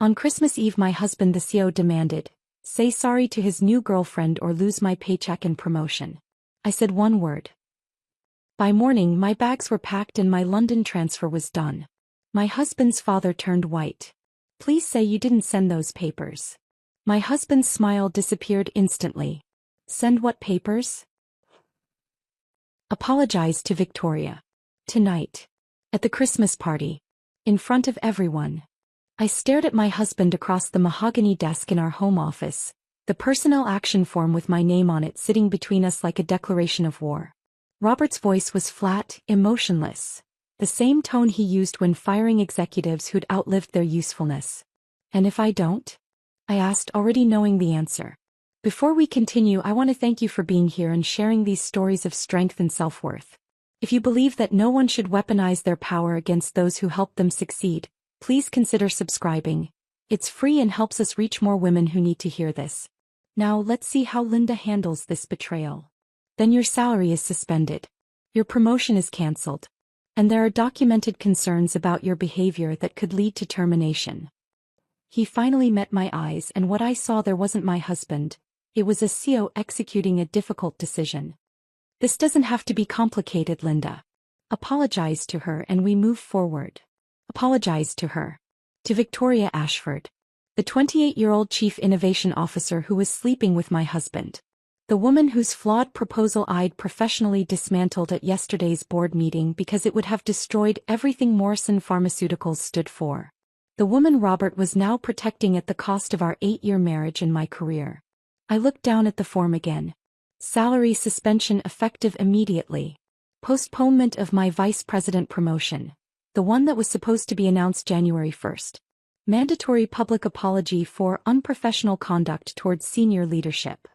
On Christmas Eve my husband the CEO demanded, "Say sorry to his new girlfriend or lose my paycheck and promotion." I said one word. By morning my bags were packed and my London transfer was done. My husband's father turned white. "Please say you didn't send those papers." My husband's smile disappeared instantly. "Send what papers?" "Apologize to Victoria. Tonight. At the Christmas party. In front of everyone." I stared at my husband across the mahogany desk in our home office, the personnel action form with my name on it sitting between us like a declaration of war. Robert's voice was flat, emotionless, the same tone he used when firing executives who'd outlived their usefulness. "And if I don't?" I asked, already knowing the answer. "Before we continue, I want to thank you for being here and sharing these stories of strength and self-worth. If you believe that no one should weaponize their power against those who help them succeed, please consider subscribing. It's free and helps us reach more women who need to hear this. Now let's see how Linda handles this betrayal. Then your salary is suspended. Your promotion is cancelled. And there are documented concerns about your behavior that could lead to termination." He finally met my eyes, and what I saw there wasn't my husband. It was a CEO executing a difficult decision. "This doesn't have to be complicated, Linda. Apologize to her and we move forward." Apologize to her. To Victoria Ashford. The 28-year-old Chief Innovation Officer who was sleeping with my husband. The woman whose flawed proposal I'd professionally dismantled at yesterday's board meeting because it would have destroyed everything Morrison Pharmaceuticals stood for. The woman Robert was now protecting at the cost of our 8-year marriage and my career. I looked down at the form again. Salary suspension effective immediately. Postponement of my vice president promotion. The one that was supposed to be announced January 1st. Mandatory public apology for unprofessional conduct towards senior leadership.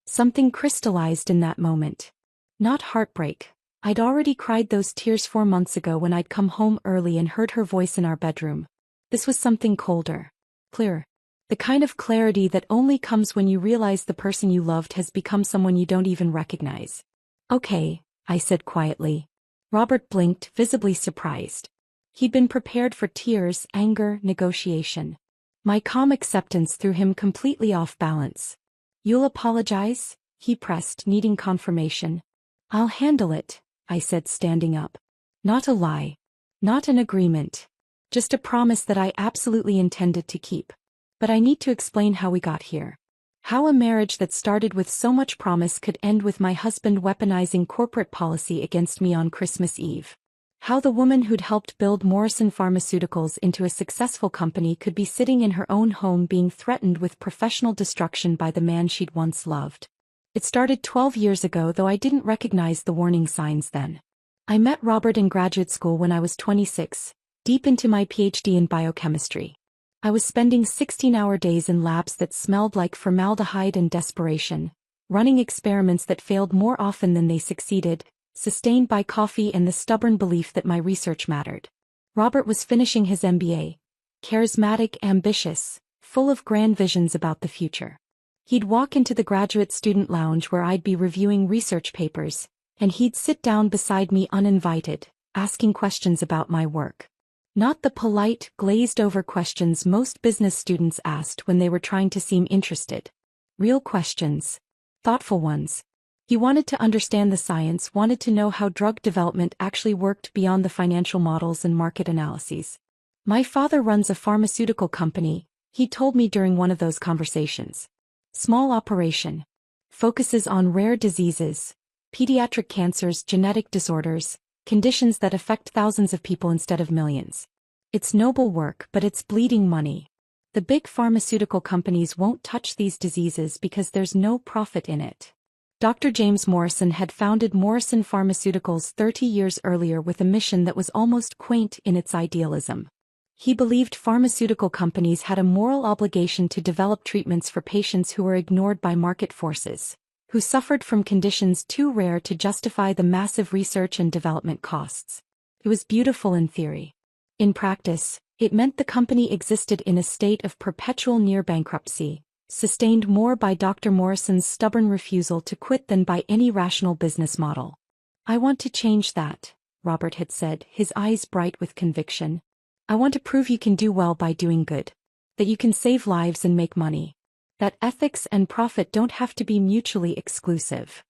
Something crystallized in that moment. Not heartbreak. I'd already cried those tears 4 months ago when I'd come home early and heard her voice in our bedroom. This was something colder. Clear. The kind of clarity that only comes when you realize the person you loved has become someone you don't even recognize. "Okay," I said quietly. Robert blinked, visibly surprised. He'd been prepared for tears, anger, negotiation. My calm acceptance threw him completely off balance. "You'll apologize?" he pressed, needing confirmation. "I'll handle it," I said, standing up. Not a lie. Not an agreement. Just a promise that I absolutely intended to keep. But I need to explain how we got here. How a marriage that started with so much promise could end with my husband weaponizing corporate policy against me on Christmas Eve. How the woman who'd helped build Morrison Pharmaceuticals into a successful company could be sitting in her own home being threatened with professional destruction by the man she'd once loved. It started 12 years ago, though I didn't recognize the warning signs then. I met Robert in graduate school when I was 26, deep into my PhD in biochemistry. I was spending 16-hour days in labs that smelled like formaldehyde and desperation, running experiments that failed more often than they succeeded, sustained by coffee and the stubborn belief that my research mattered. Robert was finishing his MBA, charismatic, ambitious, full of grand visions about the future. He'd walk into the graduate student lounge where I'd be reviewing research papers, and he'd sit down beside me uninvited, asking questions about my work. Not the polite, glazed-over questions most business students asked when they were trying to seem interested. Real questions. Thoughtful ones. He wanted to understand the science, wanted to know how drug development actually worked beyond the financial models and market analyses. "My father runs a pharmaceutical company," he told me during one of those conversations. "Small operation. Focuses on rare diseases, pediatric cancers, genetic disorders, conditions that affect thousands of people instead of millions. It's noble work, but it's bleeding money. The big pharmaceutical companies won't touch these diseases because there's no profit in it." Dr. James Morrison had founded Morrison Pharmaceuticals 30 years earlier with a mission that was almost quaint in its idealism. He believed pharmaceutical companies had a moral obligation to develop treatments for patients who were ignored by market forces, who suffered from conditions too rare to justify the massive research and development costs. It was beautiful in theory. In practice, it meant the company existed in a state of perpetual near-bankruptcy, sustained more by Dr. Morrison's stubborn refusal to quit than by any rational business model. "I want to change that," Robert had said, his eyes bright with conviction. "I want to prove you can do well by doing good. That you can save lives and make money. That ethics and profit don't have to be mutually exclusive.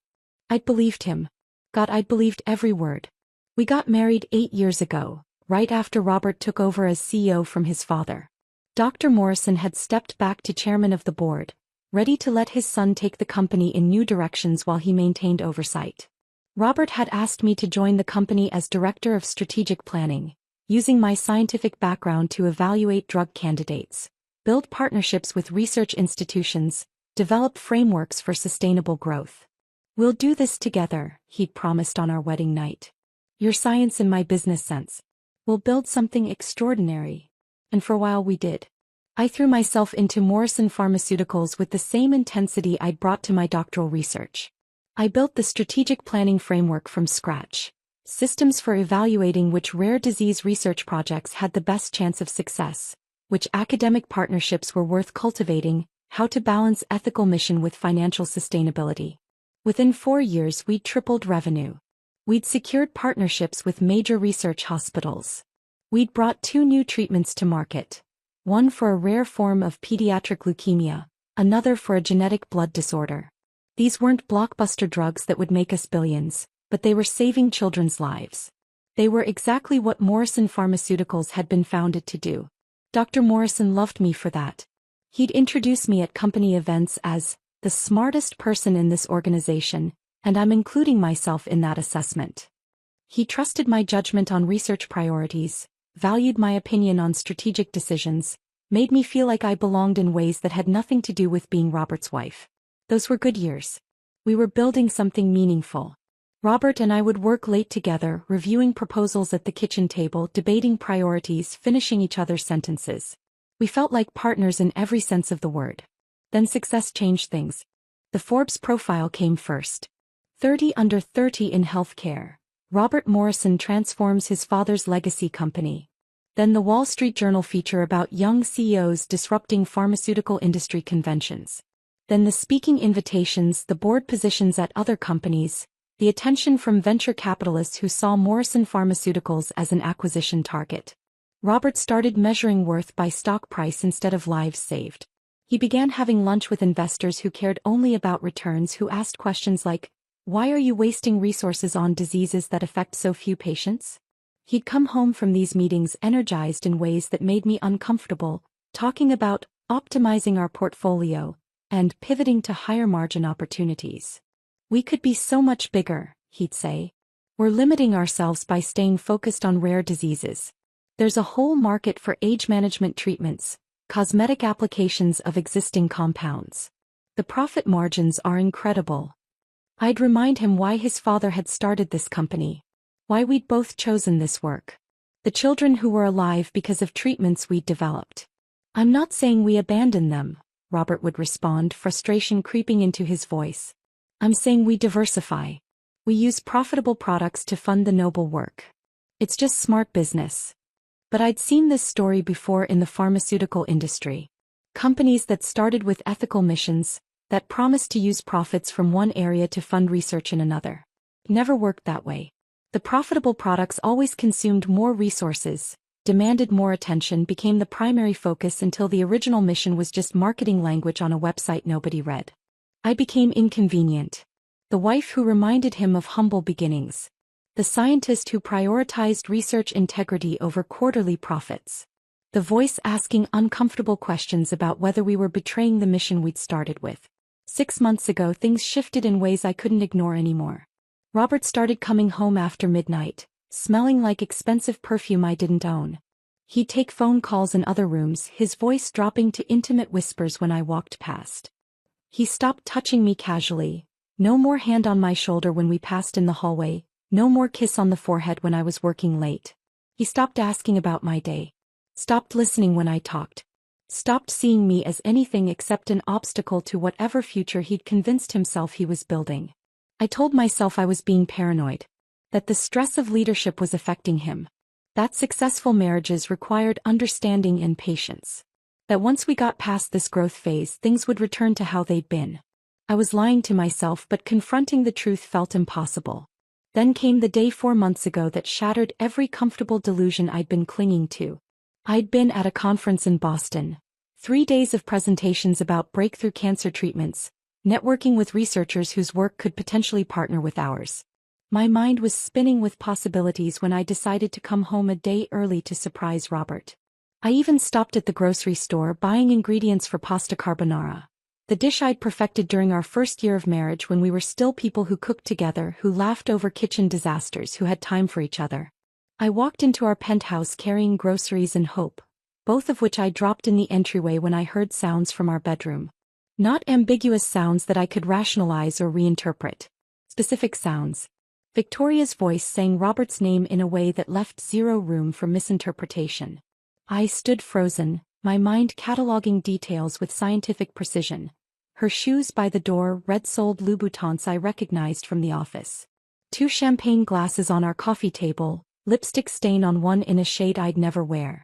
I'd believed him. God, I'd believed every word. We got married 8 years ago, right after Robert took over as CEO from his father. Dr. Morrison had stepped back to chairman of the board, ready to let his son take the company in new directions while he maintained oversight. Robert had asked me to join the company as director of strategic planning, using my scientific background to evaluate drug candidates, build partnerships with research institutions, develop frameworks for sustainable growth. We'll do this together, he'd promised on our wedding night. Your science and my business sense. We'll build something extraordinary. And for a while we did. I threw myself into Morrison Pharmaceuticals with the same intensity I'd brought to my doctoral research. I built the strategic planning framework from scratch, systems for evaluating which rare disease research projects had the best chance of success, which academic partnerships were worth cultivating, how to balance ethical mission with financial sustainability. Within 4 years we'd tripled revenue. We'd secured partnerships with major research hospitals. We'd brought 2 new treatments to market, one for a rare form of pediatric leukemia, another for a genetic blood disorder. These weren't blockbuster drugs that would make us billions, but they were saving children's lives. They were exactly what Morrison Pharmaceuticals had been founded to do. Dr. Morrison loved me for that. He'd introduce me at company events as the smartest person in this organization, and I'm including myself in that assessment. He trusted my judgment on research priorities, valued my opinion on strategic decisions, made me feel like I belonged in ways that had nothing to do with being Robert's wife. Those were good years. We were building something meaningful. Robert and I would work late together, reviewing proposals at the kitchen table, debating priorities, finishing each other's sentences. We felt like partners in every sense of the word. Then success changed things. The Forbes profile came first. 30 under 30 in healthcare. Robert Morrison transforms his father's legacy company. Then the Wall Street Journal feature about young CEOs disrupting pharmaceutical industry conventions. Then the speaking invitations, the board positions at other companies, the attention from venture capitalists who saw Morrison Pharmaceuticals as an acquisition target. Robert started measuring worth by stock price instead of lives saved. He began having lunch with investors who cared only about returns, who asked questions like, "Why are you wasting resources on diseases that affect so few patients?" He'd come home from these meetings energized in ways that made me uncomfortable, talking about optimizing our portfolio and pivoting to higher margin opportunities. "We could be so much bigger," he'd say. "We're limiting ourselves by staying focused on rare diseases. There's a whole market for age management treatments, cosmetic applications of existing compounds. The profit margins are incredible." I'd remind him why his father had started this company, why we'd both chosen this work. The children who were alive because of treatments we'd developed. "I'm not saying we abandon them," Robert would respond, frustration creeping into his voice. "I'm saying we diversify. We use profitable products to fund the noble work. It's just smart business." But I'd seen this story before in the pharmaceutical industry. Companies that started with ethical missions, that promised to use profits from one area to fund research in another. Never worked that way. The profitable products always consumed more resources, demanded more attention, became the primary focus until the original mission was just marketing language on a website nobody read. I became inconvenient. The wife who reminded him of humble beginnings. The scientist who prioritized research integrity over quarterly profits. The voice asking uncomfortable questions about whether we were betraying the mission we'd started with. 6 months ago things shifted in ways I couldn't ignore anymore. Robert started coming home after midnight, smelling like expensive perfume I didn't own. He'd take phone calls in other rooms, his voice dropping to intimate whispers when I walked past. He stopped touching me casually. No more hand on my shoulder when we passed in the hallway, no more kiss on the forehead when I was working late. He stopped asking about my day. Stopped listening when I talked. Stopped seeing me as anything except an obstacle to whatever future he'd convinced himself he was building. I told myself I was being paranoid. That the stress of leadership was affecting him. That successful marriages required understanding and patience. That once we got past this growth phase, things would return to how they'd been. I was lying to myself, but confronting the truth felt impossible. Then came the day 4 months ago that shattered every comfortable delusion I'd been clinging to. I'd been at a conference in Boston, 3 days of presentations about breakthrough cancer treatments, networking with researchers whose work could potentially partner with ours. My mind was spinning with possibilities when I decided to come home a day early to surprise Robert. I even stopped at the grocery store buying ingredients for pasta carbonara, the dish I'd perfected during our first year of marriage when we were still people who cooked together, who laughed over kitchen disasters, who had time for each other. I walked into our penthouse carrying groceries and hope, both of which I dropped in the entryway when I heard sounds from our bedroom. Not ambiguous sounds that I could rationalize or reinterpret. Specific sounds. Victoria's voice sang Robert's name in a way that left zero room for misinterpretation. I stood frozen, my mind cataloging details with scientific precision. Her shoes by the door, red-soled Louboutins I recognized from the office. 2 champagne glasses on our coffee table, lipstick stain on one in a shade I'd never wear.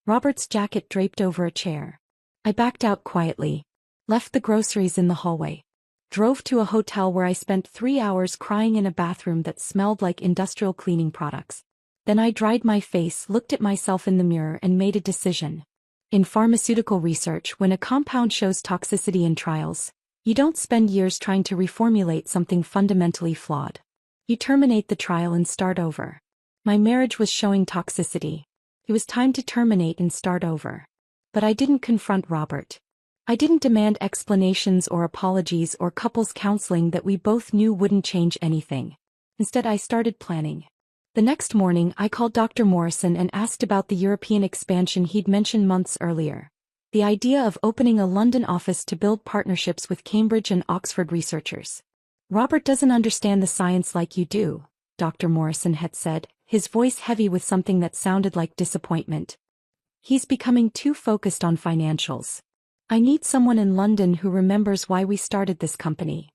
Robert's jacket draped over a chair. I backed out quietly, left the groceries in the hallway, drove to a hotel where I spent 3 hours crying in a bathroom that smelled like industrial cleaning products. Then I dried my face, looked at myself in the mirror and made a decision. In pharmaceutical research, when a compound shows toxicity in trials, you don't spend years trying to reformulate something fundamentally flawed. You terminate the trial and start over. My marriage was showing toxicity. It was time to terminate and start over. But I didn't confront Robert. I didn't demand explanations or apologies or couples counseling that we both knew wouldn't change anything. Instead, I started planning. The next morning, I called Dr. Morrison and asked about the European expansion he'd mentioned months earlier. The idea of opening a London office to build partnerships with Cambridge and Oxford researchers. Robert doesn't understand the science like you do, Dr. Morrison had said, his voice heavy with something that sounded like disappointment. He's becoming too focused on financials. I need someone in London who remembers why we started this company.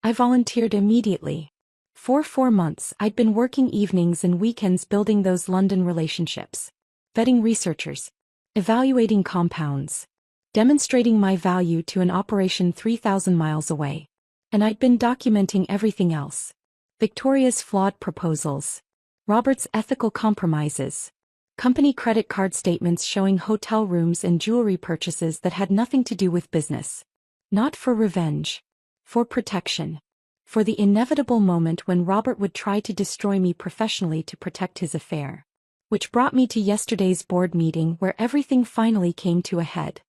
I volunteered immediately. For 4 months, I'd been working evenings and weekends building those London relationships. Vetting researchers. Evaluating compounds. Demonstrating my value to an operation 3,000 miles away. And I'd been documenting everything else. Victoria's flawed proposals. Robert's ethical compromises. Company credit card statements showing hotel rooms and jewelry purchases that had nothing to do with business. Not for revenge. For protection. For the inevitable moment when Robert would try to destroy me professionally to protect his affair. Which brought me to yesterday's board meeting where everything finally came to a head.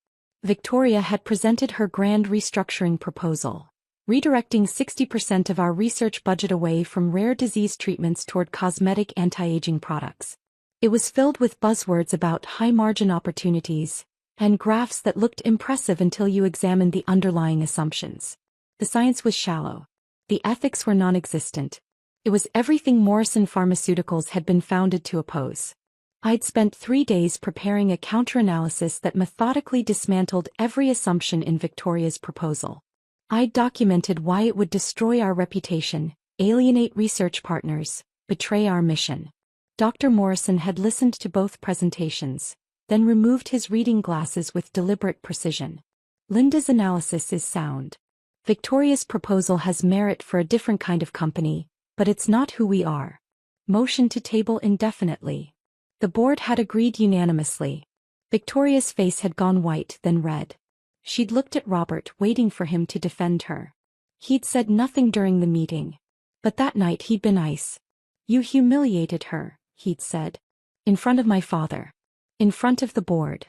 Victoria had presented her grand restructuring proposal. Redirecting 60% of our research budget away from rare disease treatments toward cosmetic anti-aging products. It was filled with buzzwords about high-margin opportunities, and graphs that looked impressive until you examined the underlying assumptions. The science was shallow. The ethics were non-existent. It was everything Morrison Pharmaceuticals had been founded to oppose. I'd spent 3 days preparing a counter-analysis that methodically dismantled every assumption in Victoria's proposal. I'd documented why it would destroy our reputation, alienate research partners, betray our mission. Dr. Morrison had listened to both presentations, then removed his reading glasses with deliberate precision. Linda's analysis is sound. Victoria's proposal has merit for a different kind of company, but it's not who we are. Motion to table indefinitely. The board had agreed unanimously. Victoria's face had gone white, then red. She'd looked at Robert, waiting for him to defend her. He'd said nothing during the meeting. But that night he'd been ice. "You humiliated her," he'd said. "In front of my father. In front of the board.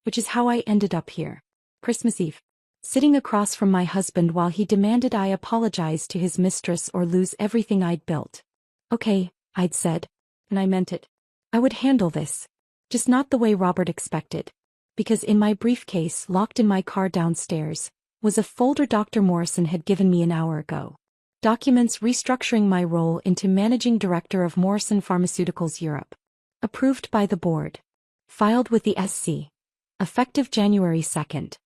Which is how I ended up here. Christmas Eve. Sitting across from my husband while he demanded I apologize to his mistress or lose everything I'd built. Okay, I'd said. And I meant it. I would handle this. Just not the way Robert expected. Because in my briefcase, locked in my car downstairs, was a folder Dr. Morrison had given me an hour ago. Documents restructuring my role into Managing Director of Morrison Pharmaceuticals Europe. Approved by the board. Filed with the SC. Effective January 2nd.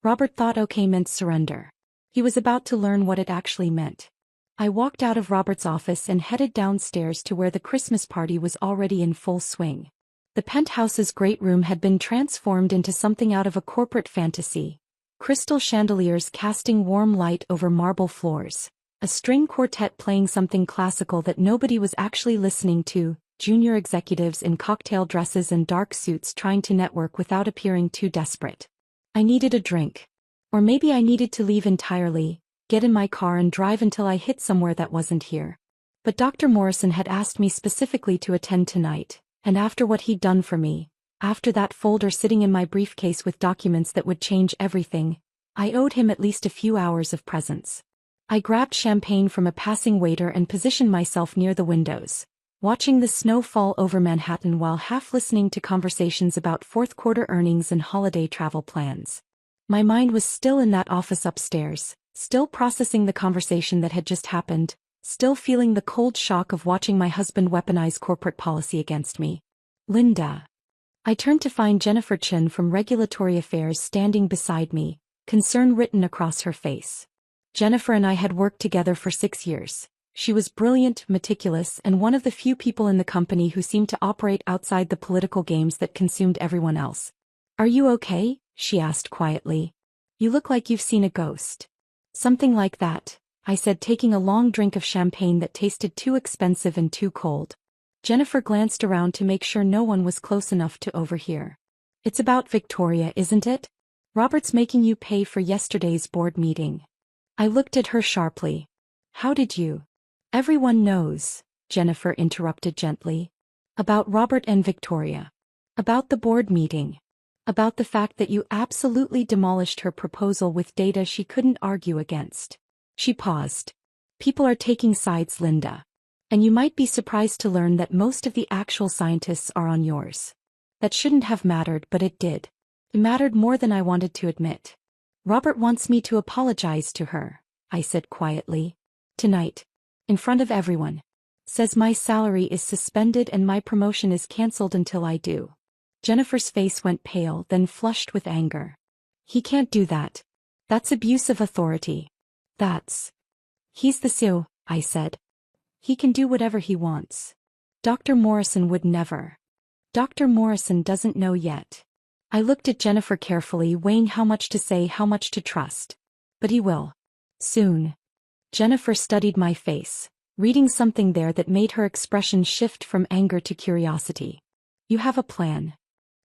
Robert thought okay meant surrender. He was about to learn what it actually meant. I walked out of Robert's office and headed downstairs to where the Christmas party was already in full swing. The penthouse's great room had been transformed into something out of a corporate fantasy. Crystal chandeliers casting warm light over marble floors. A string quartet playing something classical that nobody was actually listening to. Junior executives in cocktail dresses and dark suits trying to network without appearing too desperate. I needed a drink. Or maybe I needed to leave entirely, get in my car and drive until I hit somewhere that wasn't here. But Dr. Morrison had asked me specifically to attend tonight, and after what he'd done for me, after that folder sitting in my briefcase with documents that would change everything, I owed him at least a few hours of presence. I grabbed champagne from a passing waiter and positioned myself near the windows, watching the snow fall over Manhattan while half listening to conversations about fourth-quarter earnings and holiday travel plans. My mind was still in that office upstairs, still processing the conversation that had just happened, still feeling the cold shock of watching my husband weaponize corporate policy against me. Linda. I turned to find Jennifer Chin from Regulatory Affairs standing beside me, concern written across her face. Jennifer and I had worked together for 6 years. She was brilliant, meticulous, and one of the few people in the company who seemed to operate outside the political games that consumed everyone else. "Are you okay?" she asked quietly. "You look like you've seen a ghost." "Something like that," I said, taking a long drink of champagne that tasted too expensive and too cold. Jennifer glanced around to make sure no one was close enough to overhear. "It's about Victoria, isn't it? Robert's making you pay for yesterday's board meeting." I looked at her sharply. "How did you?" "Everyone knows," Jennifer interrupted gently. "About Robert and Victoria. About the board meeting. About the fact that you absolutely demolished her proposal with data she couldn't argue against." She paused. "People are taking sides, Linda. And you might be surprised to learn that most of the actual scientists are on yours. That shouldn't have mattered, but it did. It mattered more than I wanted to admit. Robert wants me to apologize to her," I said quietly. "Tonight. In front of everyone. Says my salary is suspended and my promotion is cancelled until I do." Jennifer's face went pale, then flushed with anger. "He can't do that. That's abuse of authority. He's the CEO," I said. "He can do whatever he wants. Dr. Morrison would never." "Dr. Morrison doesn't know yet." I looked at Jennifer carefully, weighing how much to say, how much to trust. "But he will. Soon." Jennifer studied my face, reading something there that made her expression shift from anger to curiosity. "You have a plan."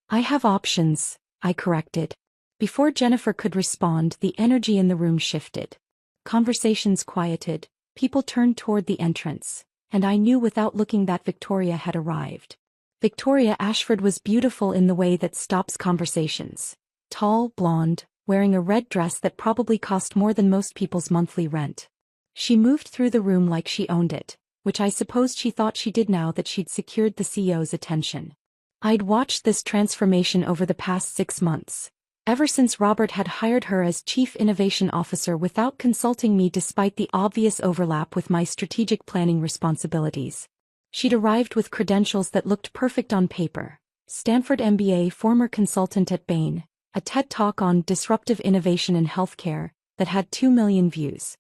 "I have options," I corrected. Before Jennifer could respond, the energy in the room shifted. Conversations quieted, people turned toward the entrance, and I knew without looking that Victoria had arrived. Victoria Ashford was beautiful in the way that stops conversations. Tall, blonde, wearing a red dress that probably cost more than most people's monthly rent. She moved through the room like she owned it, which I supposed she thought she did now that she'd secured the CEO's attention. I'd watched this transformation over the past 6 months. Ever since Robert had hired her as Chief Innovation Officer without consulting me despite the obvious overlap with my strategic planning responsibilities. She'd arrived with credentials that looked perfect on paper. Stanford MBA, former consultant at Bain, a TED Talk on disruptive innovation in healthcare, that had 2 million views.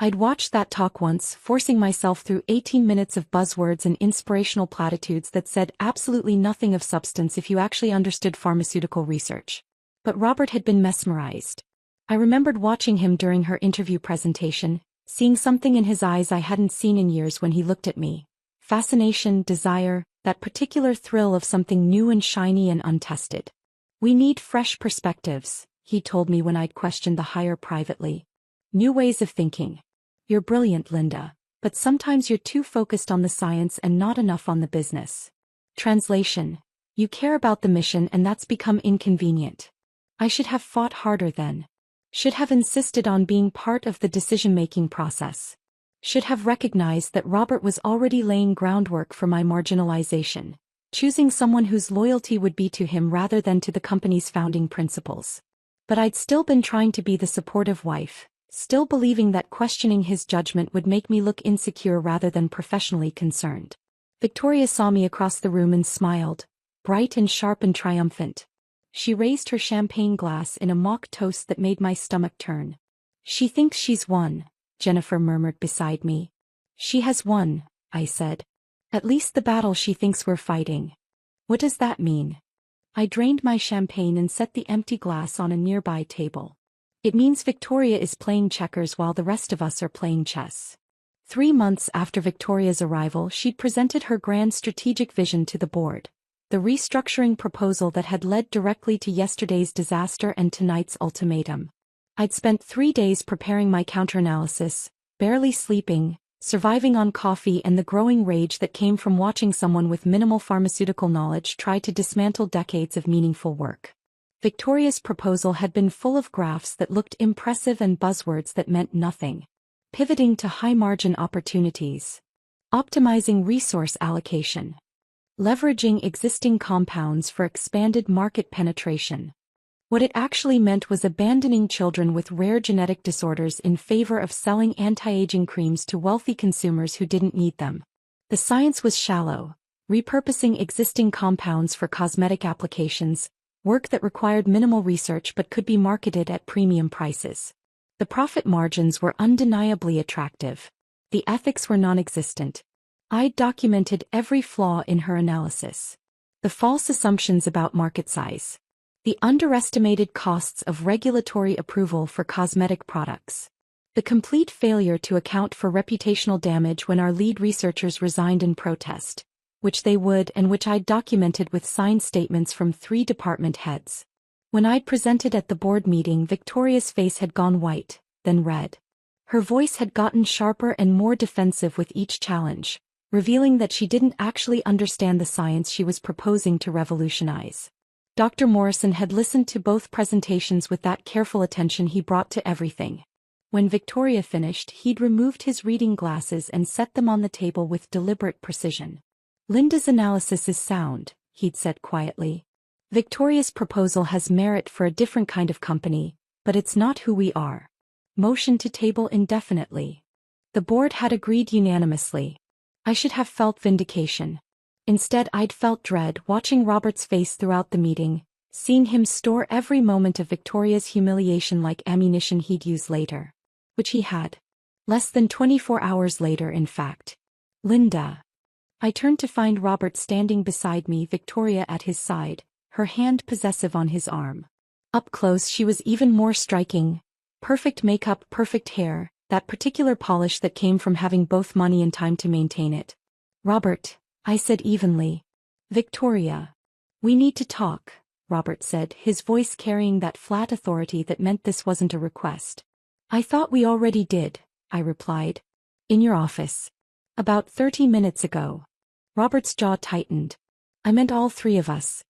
I'd watched that talk once, forcing myself through 18 minutes of buzzwords and inspirational platitudes that said absolutely nothing of substance if you actually understood pharmaceutical research. But Robert had been mesmerized. I remembered watching him during her interview presentation, seeing something in his eyes I hadn't seen in years when he looked at me. Fascination, desire, that particular thrill of something new and shiny and untested. "We need fresh perspectives," he told me when I'd questioned the hire privately. "New ways of thinking. You're brilliant, Linda, but sometimes you're too focused on the science and not enough on the business." Translation: you care about the mission and that's become inconvenient. I should have fought harder then. Should have insisted on being part of the decision-making process. Should have recognized that Robert was already laying groundwork for my marginalization, choosing someone whose loyalty would be to him rather than to the company's founding principles. But I'd still been trying to be the supportive wife, still believing that questioning his judgment would make me look insecure rather than professionally concerned. Victoria saw me across the room and smiled, bright and sharp and triumphant. She raised her champagne glass in a mock toast that made my stomach turn. "She thinks she's won," Jennifer murmured beside me. "She has won," I said. "At least the battle she thinks we're fighting." "What does that mean?" I drained my champagne and set the empty glass on a nearby table. "It means Victoria is playing checkers while the rest of us are playing chess." 3 months after Victoria's arrival, she'd presented her grand strategic vision to the board. The restructuring proposal that had led directly to yesterday's disaster and tonight's ultimatum. I'd spent 3 days preparing my counteranalysis, barely sleeping, surviving on coffee and the growing rage that came from watching someone with minimal pharmaceutical knowledge try to dismantle decades of meaningful work. Victoria's proposal had been full of graphs that looked impressive and buzzwords that meant nothing. Pivoting to high-margin opportunities. Optimizing resource allocation. Leveraging existing compounds for expanded market penetration. What it actually meant was abandoning children with rare genetic disorders in favor of selling anti-aging creams to wealthy consumers who didn't need them. The science was shallow, repurposing existing compounds for cosmetic applications, work that required minimal research but could be marketed at premium prices. The profit margins were undeniably attractive. The ethics were non-existent. I'd documented every flaw in her analysis. The false assumptions about market size. The underestimated costs of regulatory approval for cosmetic products. The complete failure to account for reputational damage when our lead researchers resigned in protest, which they would and which I'd documented with signed statements from 3 department heads. When I'd presented at the board meeting, Victoria's face had gone white, then red. Her voice had gotten sharper and more defensive with each challenge, revealing that she didn't actually understand the science she was proposing to revolutionize. Dr. Morrison had listened to both presentations with that careful attention he brought to everything. When Victoria finished, he'd removed his reading glasses and set them on the table with deliberate precision. Linda's analysis is sound, he'd said quietly. Victoria's proposal has merit for a different kind of company, but it's not who we are. Motion to table indefinitely. The board had agreed unanimously. I should have felt vindication. Instead, I'd felt dread watching Robert's face throughout the meeting, seeing him store every moment of Victoria's humiliation like ammunition he'd use later. Which he had. Less than 24 hours later, in fact. Linda. I turned to find Robert standing beside me, Victoria at his side, her hand possessive on his arm. Up close she was even more striking. Perfect makeup, perfect hair, that particular polish that came from having both money and time to maintain it. Robert, I said evenly. Victoria. We need to talk, Robert said, his voice carrying that flat authority that meant this wasn't a request. I thought we already did, I replied. In your office. About 30 minutes ago. Robert's jaw tightened. I meant all 3 of us.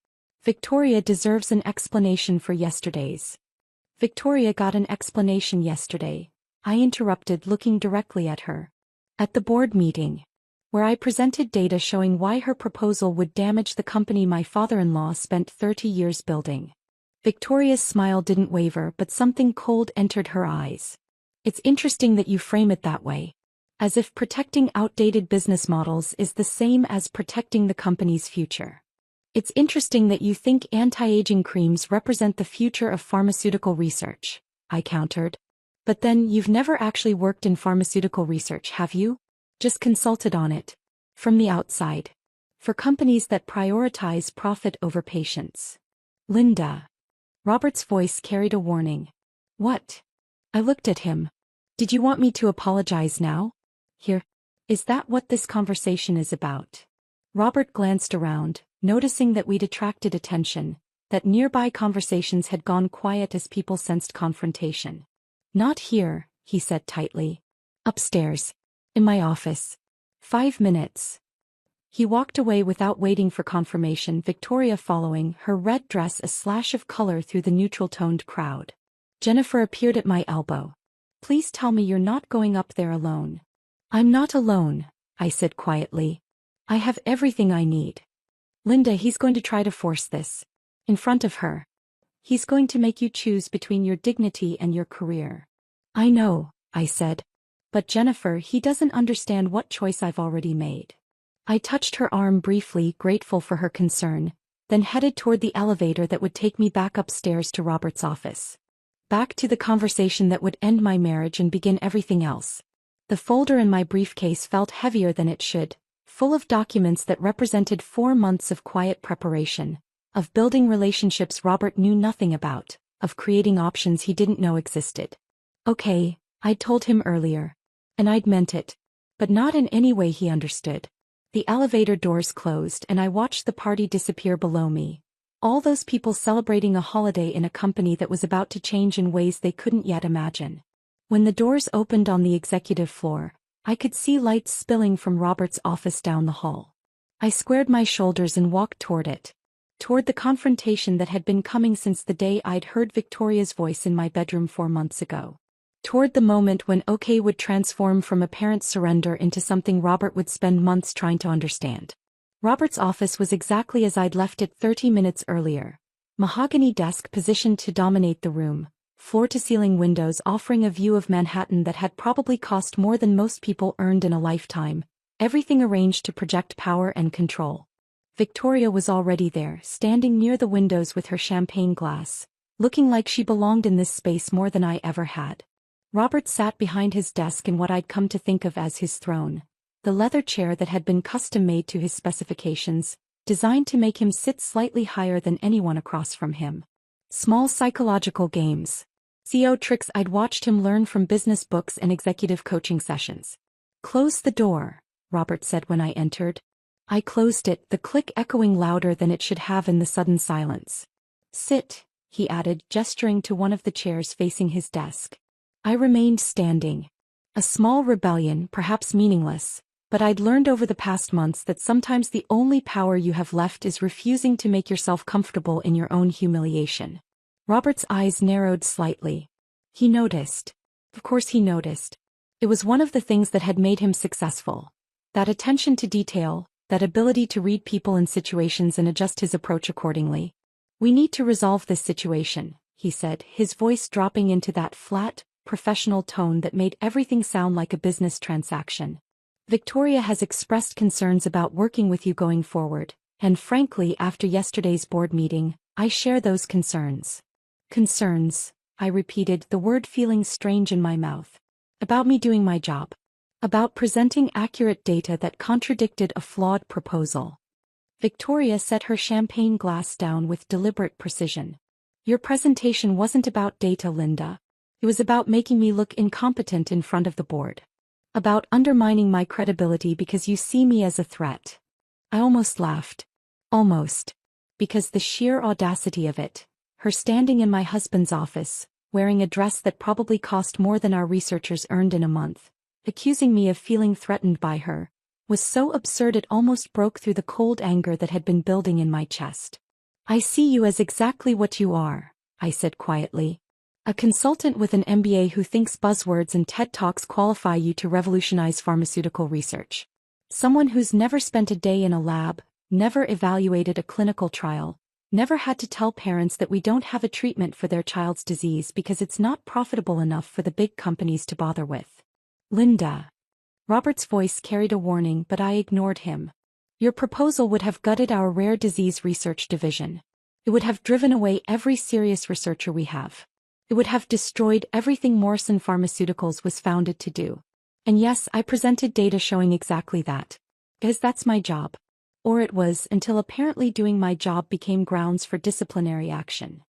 Victoria deserves an explanation for yesterday's. Victoria got an explanation yesterday, I interrupted, looking directly at her. At the board meeting. Where I presented data showing why her proposal would damage the company my father-in-law spent 30 years building. Victoria's smile didn't waver, but something cold entered her eyes. It's interesting that you frame it that way. As if protecting outdated business models is the same as protecting the company's future. It's interesting that you think anti-aging creams represent the future of pharmaceutical research, I countered. But then you've never actually worked in pharmaceutical research, have you? Just consulted on it. From the outside. For companies that prioritize profit over patients. Linda. Robert's voice carried a warning. What? I looked at him. Did you want me to apologize now? Here. Is that what this conversation is about? Robert glanced around, noticing that we'd attracted attention, that nearby conversations had gone quiet as people sensed confrontation. Not here, he said tightly. Upstairs. In my office. 5 minutes. He walked away without waiting for confirmation, Victoria following, her red dress a slash of color through the neutral-toned crowd. Jennifer appeared at my elbow. Please tell me you're not going up there alone. I'm not alone, I said quietly. I have everything I need. Linda, he's going to try to force this. In front of her. He's going to make you choose between your dignity and your career. I know, I said. But Jennifer, he doesn't understand what choice I've already made. I touched her arm briefly, grateful for her concern, then headed toward the elevator that would take me back upstairs to Robert's office. Back to the conversation that would end my marriage and begin everything else. The folder in my briefcase felt heavier than it should, full of documents that represented 4 months of quiet preparation, of building relationships Robert knew nothing about, of creating options he didn't know existed. Okay, I'd told him earlier. And I'd meant it. But not in any way he understood. The elevator doors closed and I watched the party disappear below me. All those people celebrating a holiday in a company that was about to change in ways they couldn't yet imagine. When the doors opened on the executive floor, I could see lights spilling from Robert's office down the hall. I squared my shoulders and walked toward it. Toward the confrontation that had been coming since the day I'd heard Victoria's voice in my bedroom 4 months ago. Toward the moment when OK would transform from apparent surrender into something Robert would spend months trying to understand. Robert's office was exactly as I'd left it 30 minutes earlier. Mahogany desk positioned to dominate the room, floor-to-ceiling windows offering a view of Manhattan that had probably cost more than most people earned in a lifetime, everything arranged to project power and control. Victoria was already there, standing near the windows with her champagne glass, looking like she belonged in this space more than I ever had. Robert sat behind his desk in what I'd come to think of as his throne, the leather chair that had been custom-made to his specifications, designed to make him sit slightly higher than anyone across from him. Small psychological games. CEO tricks I'd watched him learn from business books and executive coaching sessions. "Close the door," Robert said when I entered. I closed it, the click echoing louder than it should have in the sudden silence. "Sit," he added, gesturing to one of the chairs facing his desk. I remained standing. A small rebellion, perhaps meaningless, but I'd learned over the past months that sometimes the only power you have left is refusing to make yourself comfortable in your own humiliation. Robert's eyes narrowed slightly. He noticed. Of course he noticed. It was one of the things that had made him successful. That attention to detail, that ability to read people and situations and adjust his approach accordingly. "We need to resolve this situation," he said, his voice dropping into that flat, professional tone that made everything sound like a business transaction. "Victoria has expressed concerns about working with you going forward, and frankly, after yesterday's board meeting, I share those concerns." "Concerns," I repeated, the word feeling strange in my mouth. "About me doing my job. About presenting accurate data that contradicted a flawed proposal." Victoria set her champagne glass down with deliberate precision. "Your presentation wasn't about data, Linda. It was about making me look incompetent in front of the board. About undermining my credibility because you see me as a threat." I almost laughed. Almost. Because the sheer audacity of it, her standing in my husband's office, wearing a dress that probably cost more than our researchers earned in a month, accusing me of feeling threatened by her, was so absurd it almost broke through the cold anger that had been building in my chest. "I see you as exactly what you are," I said quietly. "A consultant with an MBA who thinks buzzwords and TED Talks qualify you to revolutionize pharmaceutical research. Someone who's never spent a day in a lab, never evaluated a clinical trial, never had to tell parents that we don't have a treatment for their child's disease because it's not profitable enough for the big companies to bother with. Linda." Robert's voice carried a warning, but I ignored him. "Your proposal would have gutted our rare disease research division. It would have driven away every serious researcher we have. It would have destroyed everything Morrison Pharmaceuticals was founded to do. And yes, I presented data showing exactly that. Because that's my job. Or it was, until apparently doing my job became grounds for disciplinary action."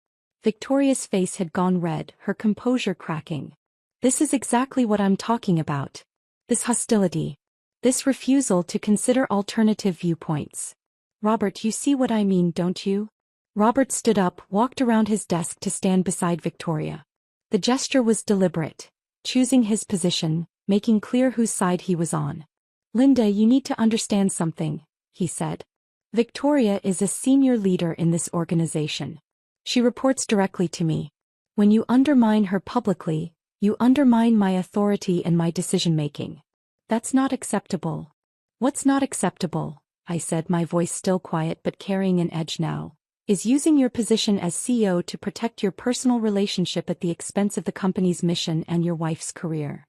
Victoria's face had gone red, her composure cracking. "This is exactly what I'm talking about. This hostility. This refusal to consider alternative viewpoints. Robert, you see what I mean, don't you?" Robert stood up, walked around his desk to stand beside Victoria. The gesture was deliberate, choosing his position, making clear whose side he was on. "Linda, you need to understand something," he said. "Victoria is a senior leader in this organization. She reports directly to me. When you undermine her publicly, you undermine my authority and my decision-making. That's not acceptable." "What's not acceptable?" I said, my voice still quiet but carrying an edge now. "Is using your position as CEO to protect your personal relationship at the expense of the company's mission and your wife's career."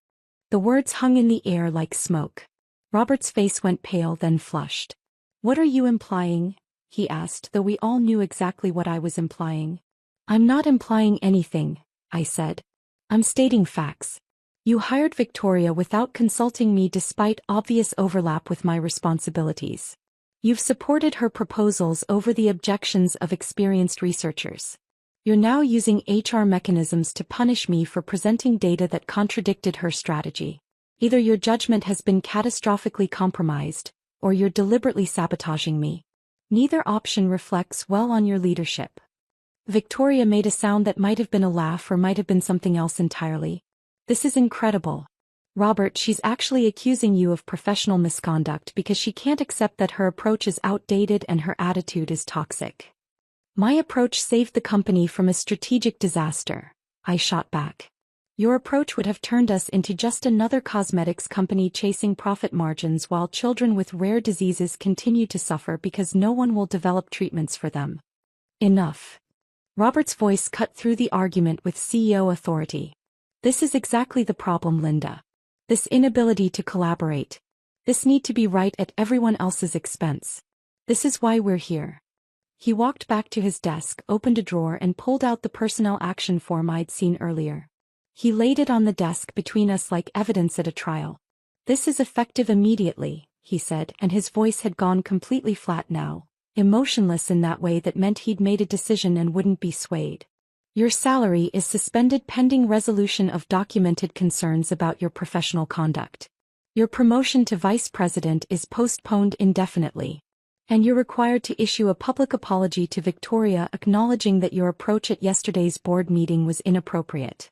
The words hung in the air like smoke. Robert's face went pale, then flushed. "What are you implying?" he asked, though we all knew exactly what I was implying. "I'm not implying anything," I said. "I'm stating facts. You hired Victoria without consulting me despite obvious overlap with my responsibilities. You've supported her proposals over the objections of experienced researchers. You're now using HR mechanisms to punish me for presenting data that contradicted her strategy. Either your judgment has been catastrophically compromised, or you're deliberately sabotaging me. Neither option reflects well on your leadership. Victoria made a sound that might have been a laugh or might have been something else entirely. This is incredible. Robert, she's actually accusing you of professional misconduct because she can't accept that her approach is outdated and her attitude is toxic. My approach saved the company from a strategic disaster, I shot back. Your approach would have turned us into just another cosmetics company chasing profit margins while children with rare diseases continue to suffer because no one will develop treatments for them. Enough. Robert's voice cut through the argument with CEO authority. This is exactly the problem, Linda. This inability to collaborate. This need to be right at everyone else's expense. This is why we're here. He walked back to his desk, opened a drawer and pulled out the personnel action form I'd seen earlier. He laid it on the desk between us like evidence at a trial. This is effective immediately, he said, and his voice had gone completely flat now, emotionless in that way that meant he'd made a decision and wouldn't be swayed. Your salary is suspended pending resolution of documented concerns about your professional conduct. Your promotion to vice president is postponed indefinitely. And you're required to issue a public apology to Victoria acknowledging that your approach at yesterday's board meeting was inappropriate.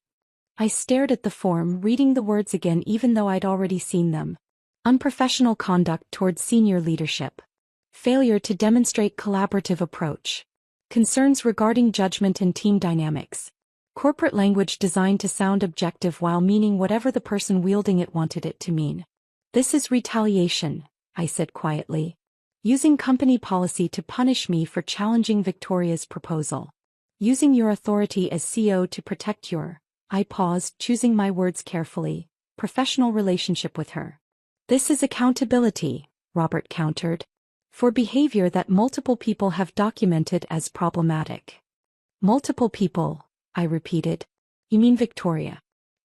I stared at the form, reading the words again even though I'd already seen them. Unprofessional conduct towards senior leadership. Failure to demonstrate collaborative approach. Concerns regarding judgment and team dynamics. Corporate language designed to sound objective while meaning whatever the person wielding it wanted it to mean. This is retaliation, I said quietly. Using company policy to punish me for challenging Victoria's proposal. Using your authority as CEO to protect your, I paused, choosing my words carefully, professional relationship with her. This is accountability, Robert countered. For behavior that multiple people have documented as problematic. Multiple people, I repeated. You mean Victoria?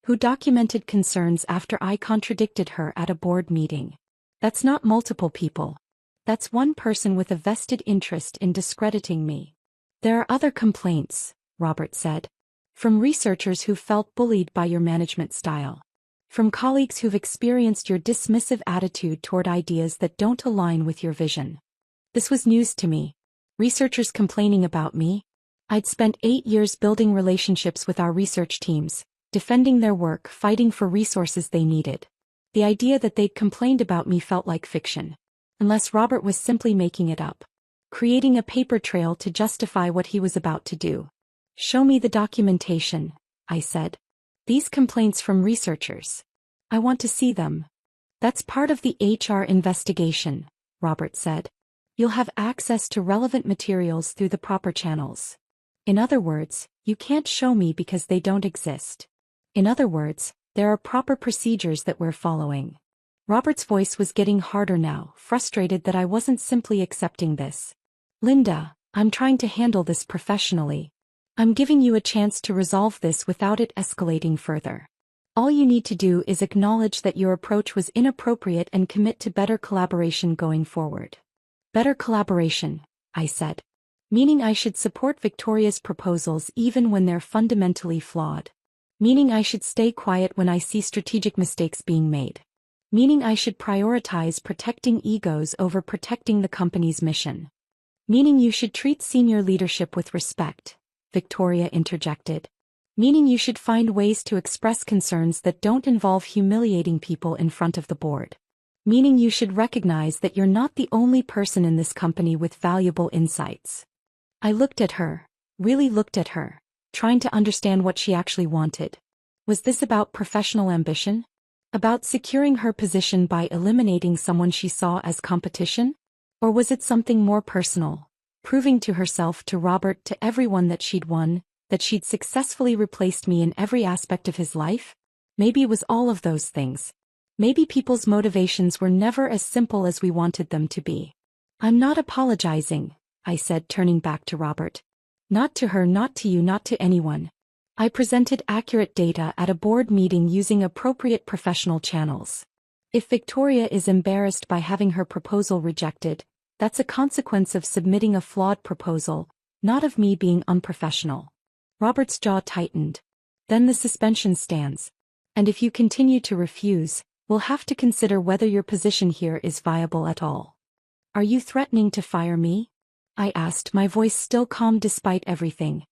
Who documented concerns after I contradicted her at a board meeting. That's not multiple people. That's one person with a vested interest in discrediting me. There are other complaints, Robert said. From researchers who felt bullied by your management style. From colleagues who've experienced your dismissive attitude toward ideas that don't align with your vision. This was news to me. Researchers complaining about me? I'd spent 8 years building relationships with our research teams, defending their work, fighting for resources they needed. The idea that they'd complained about me felt like fiction. Unless Robert was simply making it up. Creating a paper trail to justify what he was about to do. Show me the documentation, I said. These complaints from researchers. I want to see them. That's part of the HR investigation, Robert said. You'll have access to relevant materials through the proper channels. In other words, you can't show me because they don't exist. In other words, there are proper procedures that we're following. Robert's voice was getting harder now, frustrated that I wasn't simply accepting this. Linda, I'm trying to handle this professionally. I'm giving you a chance to resolve this without it escalating further. All you need to do is acknowledge that your approach was inappropriate and commit to better collaboration going forward. Better collaboration, I said. Meaning I should support Victoria's proposals even when they're fundamentally flawed. Meaning I should stay quiet when I see strategic mistakes being made. Meaning I should prioritize protecting egos over protecting the company's mission. Meaning you should treat senior leadership with respect. Victoria interjected. Meaning you should find ways to express concerns that don't involve humiliating people in front of the board. Meaning you should recognize that you're not the only person in this company with valuable insights. I looked at her, really looked at her, trying to understand what she actually wanted. Was this about professional ambition? About securing her position by eliminating someone she saw as competition? Or was it something more personal? Proving to herself, to Robert, to everyone that she'd won, that she'd successfully replaced me in every aspect of his life? Maybe it was all of those things. Maybe people's motivations were never as simple as we wanted them to be. I'm not apologizing, I said, turning back to Robert. Not to her, not to you, not to anyone. I presented accurate data at a board meeting using appropriate professional channels. If Victoria is embarrassed by having her proposal rejected, that's a consequence of submitting a flawed proposal, not of me being unprofessional. Robert's jaw tightened. Then the suspension stands. And if you continue to refuse, we'll have to consider whether your position here is viable at all. Are you threatening to fire me? I asked, my voice still calm despite everything.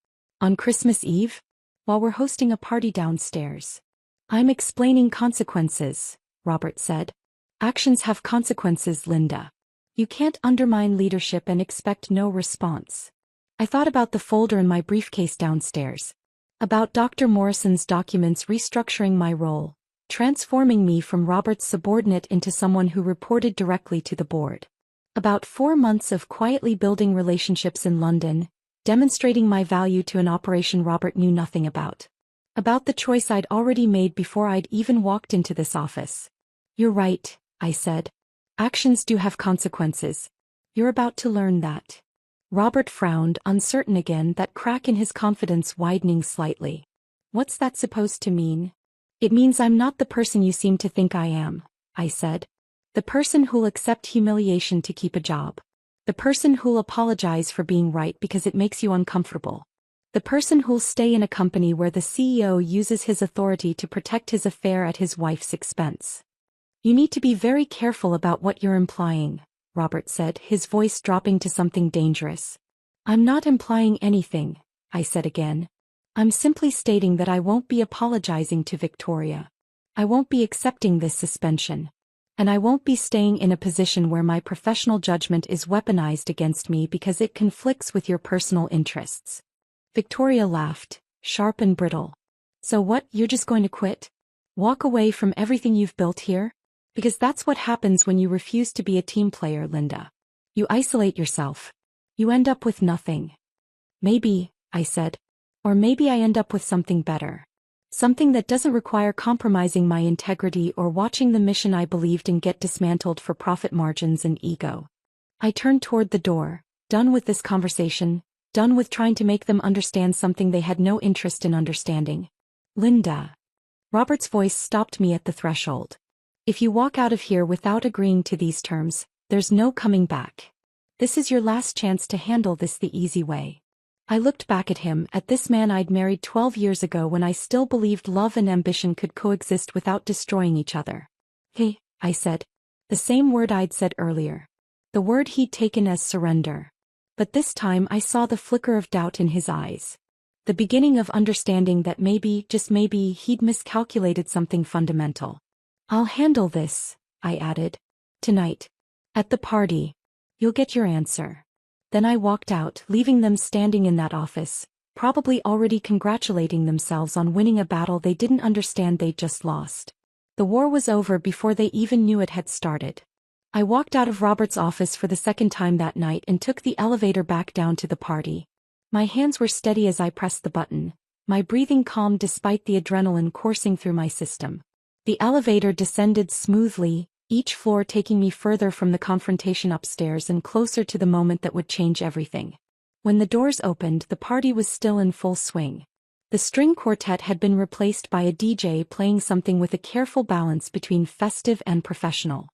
On Christmas Eve? While we're hosting a party downstairs. I'm explaining consequences, Robert said. Actions have consequences, Linda. You can't undermine leadership and expect no response. I thought about the folder in my briefcase downstairs. About Dr. Morrison's documents restructuring my role, transforming me from Robert's subordinate into someone who reported directly to the board. About 4 months of quietly building relationships in London, demonstrating my value to an operation Robert knew nothing about. About the choice I'd already made before I'd even walked into this office. You're right, I said. Actions do have consequences. You're about to learn that. Robert frowned, uncertain again, that crack in his confidence widening slightly. What's that supposed to mean? It means I'm not the person you seem to think I am, I said. The person who'll accept humiliation to keep a job. The person who'll apologize for being right because it makes you uncomfortable. The person who'll stay in a company where the CEO uses his authority to protect his affair at his wife's expense. You need to be very careful about what you're implying, Robert said, his voice dropping to something dangerous. I'm not implying anything, I said again. I'm simply stating that I won't be apologizing to Victoria. I won't be accepting this suspension. And I won't be staying in a position where my professional judgment is weaponized against me because it conflicts with your personal interests. Victoria laughed, sharp and brittle. So what, you're just going to quit? Walk away from everything you've built here? Because that's what happens when you refuse to be a team player, Linda. You isolate yourself. You end up with nothing. Maybe, I said. Or maybe I end up with something better. Something that doesn't require compromising my integrity or watching the mission I believed in get dismantled for profit margins and ego. I turned toward the door, done with this conversation, done with trying to make them understand something they had no interest in understanding. Linda. Robert's voice stopped me at the threshold. If you walk out of here without agreeing to these terms, there's no coming back. This is your last chance to handle this the easy way. I looked back at him, at this man I'd married 12 years ago when I still believed love and ambition could coexist without destroying each other. Hey, I said. The same word I'd said earlier. The word he'd taken as surrender. But this time I saw the flicker of doubt in his eyes. The beginning of understanding that maybe, just maybe, he'd miscalculated something fundamental. I'll handle this, I added. Tonight. At the party. You'll get your answer. Then I walked out, leaving them standing in that office, probably already congratulating themselves on winning a battle they didn't understand they'd just lost. The war was over before they even knew it had started. I walked out of Robert's office for the second time that night and took the elevator back down to the party. My hands were steady as I pressed the button, my breathing calm despite the adrenaline coursing through my system. The elevator descended smoothly, each floor taking me further from the confrontation upstairs and closer to the moment that would change everything. When the doors opened, the party was still in full swing. The string quartet had been replaced by a DJ playing something with a careful balance between festive and professional.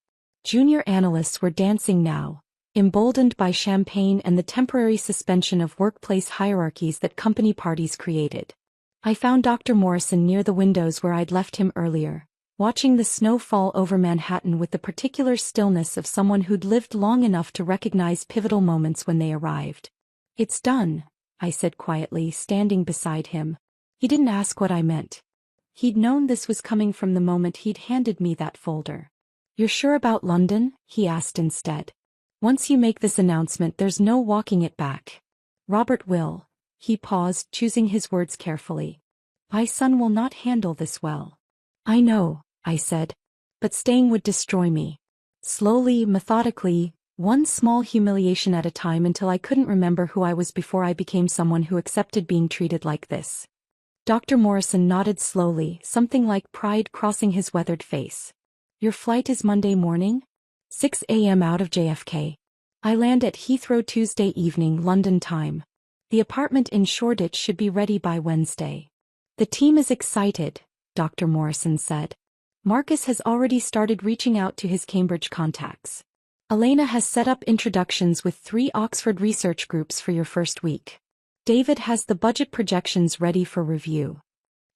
Junior analysts were dancing now, emboldened by champagne and the temporary suspension of workplace hierarchies that company parties created. I found Dr. Morrison near the windows where I'd left him earlier, watching the snow fall over Manhattan with the particular stillness of someone who'd lived long enough to recognize pivotal moments when they arrived. It's done, I said quietly, standing beside him. He didn't ask what I meant. He'd known this was coming from the moment he'd handed me that folder. You're sure about London? He asked instead. Once you make this announcement, there's no walking it back. Robert will. He paused, choosing his words carefully. My son will not handle this well. I know, I said. But staying would destroy me. Slowly, methodically, one small humiliation at a time until I couldn't remember who I was before I became someone who accepted being treated like this. Dr. Morrison nodded slowly, something like pride crossing his weathered face. Your flight is Monday morning? 6 a.m. out of JFK. I land at Heathrow Tuesday evening, London time. The apartment in Shoreditch should be ready by Wednesday. The team is excited, Dr. Morrison said. Marcus has already started reaching out to his Cambridge contacts. Elena has set up introductions with 3 Oxford research groups for your first week. David has the budget projections ready for review.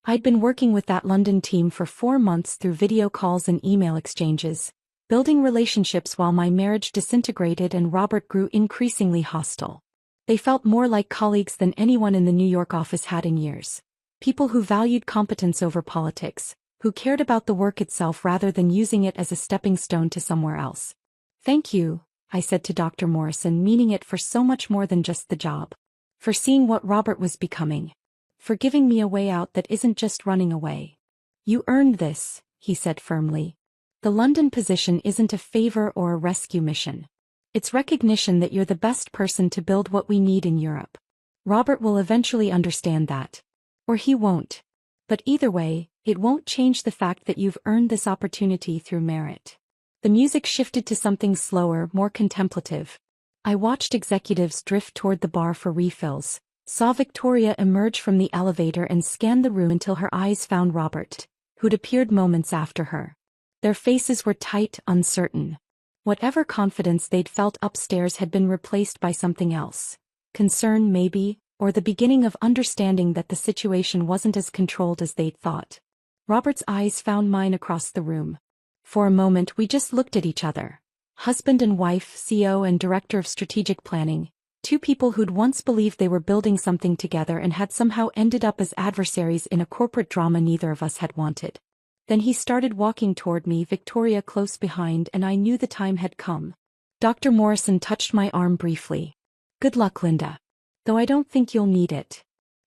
I'd been working with that London team for 4 months through video calls and email exchanges, building relationships while my marriage disintegrated and Robert grew increasingly hostile. They felt more like colleagues than anyone in the New York office had in years. People who valued competence over politics, who cared about the work itself rather than using it as a stepping stone to somewhere else. "Thank you," I said to Dr. Morrison, meaning it for so much more than just the job. For seeing what Robert was becoming. For giving me a way out that isn't just running away. "You earned this," he said firmly. "The London position isn't a favor or a rescue mission. It's recognition that you're the best person to build what we need in Europe. Robert will eventually understand that. Or he won't. But either way, it won't change the fact that you've earned this opportunity through merit." The music shifted to something slower, more contemplative. I watched executives drift toward the bar for refills, saw Victoria emerge from the elevator and scan the room until her eyes found Robert, who'd appeared moments after her. Their faces were tight, uncertain. Whatever confidence they'd felt upstairs had been replaced by something else. Concern, maybe, or the beginning of understanding that the situation wasn't as controlled as they'd thought. Robert's eyes found mine across the room. For a moment we just looked at each other. Husband and wife, CEO and Director of Strategic Planning, two people who'd once believed they were building something together and had somehow ended up as adversaries in a corporate drama neither of us had wanted. Then he started walking toward me, Victoria close behind, and I knew the time had come. Dr. Morrison touched my arm briefly. "Good luck, Linda. Though I don't think you'll need it."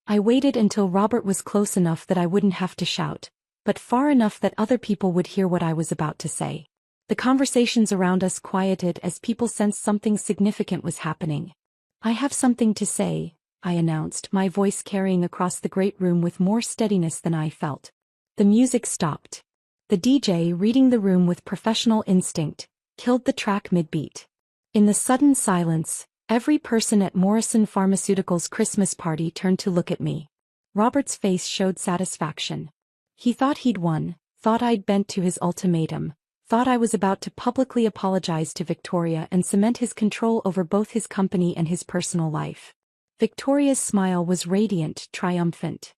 I waited until Robert was close enough that I wouldn't have to shout, but far enough that other people would hear what I was about to say. The conversations around us quieted as people sensed something significant was happening. "I have something to say," I announced, my voice carrying across the great room with more steadiness than I felt. The music stopped. The DJ, reading the room with professional instinct, killed the track mid-beat. In the sudden silence, every person at Morrison Pharmaceuticals' Christmas party turned to look at me. Robert's face showed satisfaction. He thought he'd won, thought I'd bent to his ultimatum, thought I was about to publicly apologize to Victoria and cement his control over both his company and his personal life. Victoria's smile was radiant, triumphant.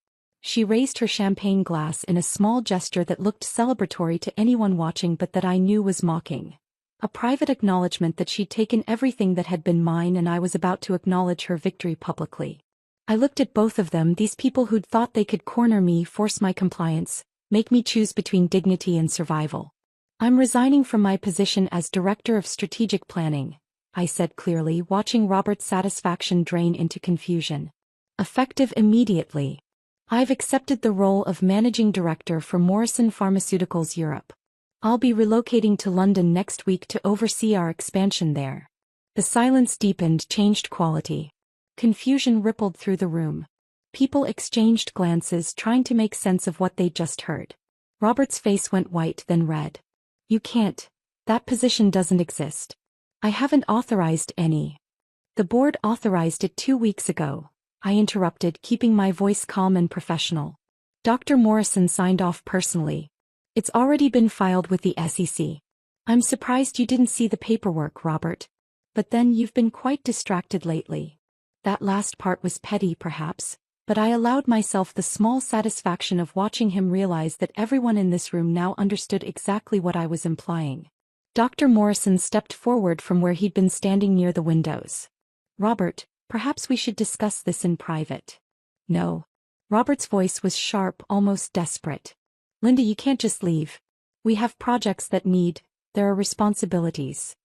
She raised her champagne glass in a small gesture that looked celebratory to anyone watching but that I knew was mocking. A private acknowledgement that she'd taken everything that had been mine and I was about to acknowledge her victory publicly. I looked at both of them, these people who'd thought they could corner me, force my compliance, make me choose between dignity and survival. "I'm resigning from my position as Director of Strategic Planning," I said clearly, watching Robert's satisfaction drain into confusion. "Effective immediately. I've accepted the role of Managing Director for Morrison Pharmaceuticals Europe. I'll be relocating to London next week to oversee our expansion there." The silence deepened, changed quality. Confusion rippled through the room. People exchanged glances, trying to make sense of what they'd just heard. Robert's face went white, then red. "You can't. That position doesn't exist. I haven't authorized any." "The board authorized it 2 weeks ago," I interrupted, keeping my voice calm and professional. Dr. Morrison signed off personally. "It's already been filed with the SEC. I'm surprised you didn't see the paperwork, Robert. But then you've been quite distracted lately." That last part was petty, perhaps, but I allowed myself the small satisfaction of watching him realize that everyone in this room now understood exactly what I was implying. Dr. Morrison stepped forward from where he'd been standing near the windows. "Robert, perhaps we should discuss this in private." "No." Robert's voice was sharp, almost desperate. "Linda, you can't just leave. We have projects that there are responsibilities.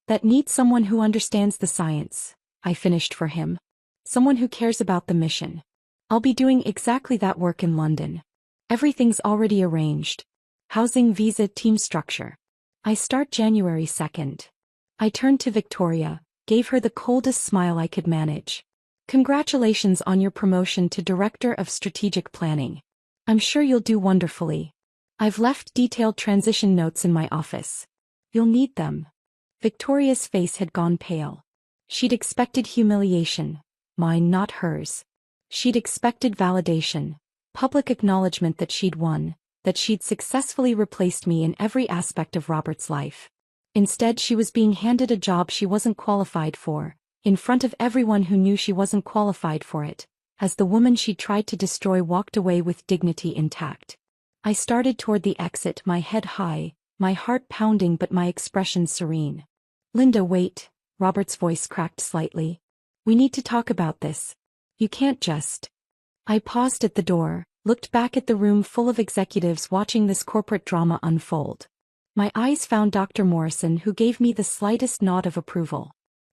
That need someone who understands the science," I finished for him. "Someone who cares about the mission. I'll be doing exactly that work in London. Everything's already arranged. Housing, visa, team structure. I start January 2nd. I turned to Victoria, gave her the coldest smile I could manage. "Congratulations on your promotion to Director of Strategic Planning. I'm sure you'll do wonderfully. I've left detailed transition notes in my office. You'll need them." Victoria's face had gone pale. She'd expected humiliation, mine, not hers. She'd expected validation, public acknowledgement that she'd won, that she'd successfully replaced me in every aspect of Robert's life. Instead, she was being handed a job she wasn't qualified for, in front of everyone who knew she wasn't qualified for it, as the woman she tried to destroy walked away with dignity intact. I started toward the exit, my head high, my heart pounding but my expression serene. Linda, wait, Robert's voice cracked slightly. We need to talk about this. You can't just. I paused at the door, looked back at the room full of executives watching this corporate drama unfold. My eyes found Dr. Morrison, who gave me the slightest nod of approval.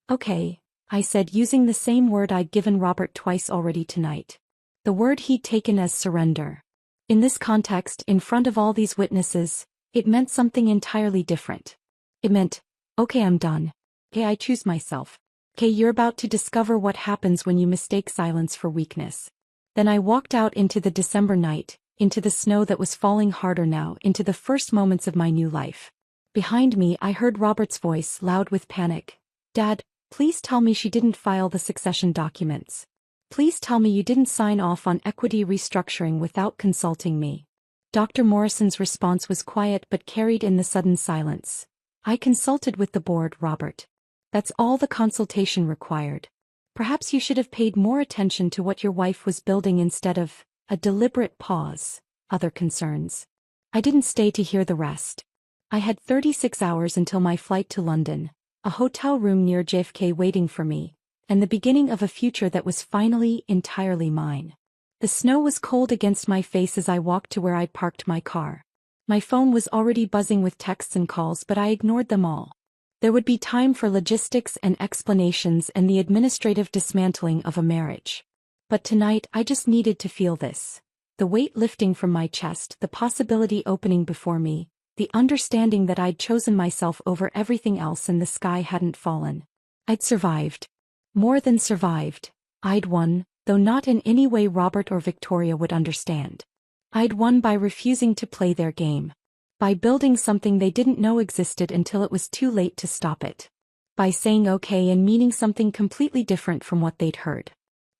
Okay, I said, using the same word I'd given Robert twice already tonight. The word he'd taken as surrender. In this context, in front of all these witnesses, it meant something entirely different. It meant, okay, I'm done. Okay, I choose myself. Okay, you're about to discover what happens when you mistake silence for weakness. Then I walked out into the December night, into the snow that was falling harder now, into the first moments of my new life. Behind me, I heard Robert's voice, loud with panic. Dad, please tell me she didn't file the succession documents. Please tell me you didn't sign off on equity restructuring without consulting me. Dr. Morrison's response was quiet but carried in the sudden silence. I consulted with the board, Robert. That's all the consultation required. Perhaps you should have paid more attention to what your wife was building instead of a deliberate pause, other concerns. I didn't stay to hear the rest. I had 36 hours until my flight to London, a hotel room near JFK waiting for me, and the beginning of a future that was finally entirely mine. The snow was cold against my face as I walked to where I'd parked my car. My phone was already buzzing with texts and calls, but I ignored them all. There would be time for logistics and explanations and the administrative dismantling of a marriage. But tonight I just needed to feel this. The weight lifting from my chest, the possibility opening before me, the understanding that I'd chosen myself over everything else and the sky hadn't fallen. I'd survived. More than survived. I'd won, though not in any way Robert or Victoria would understand. I'd won by refusing to play their game. By building something they didn't know existed until it was too late to stop it. By saying okay and meaning something completely different from what they'd heard.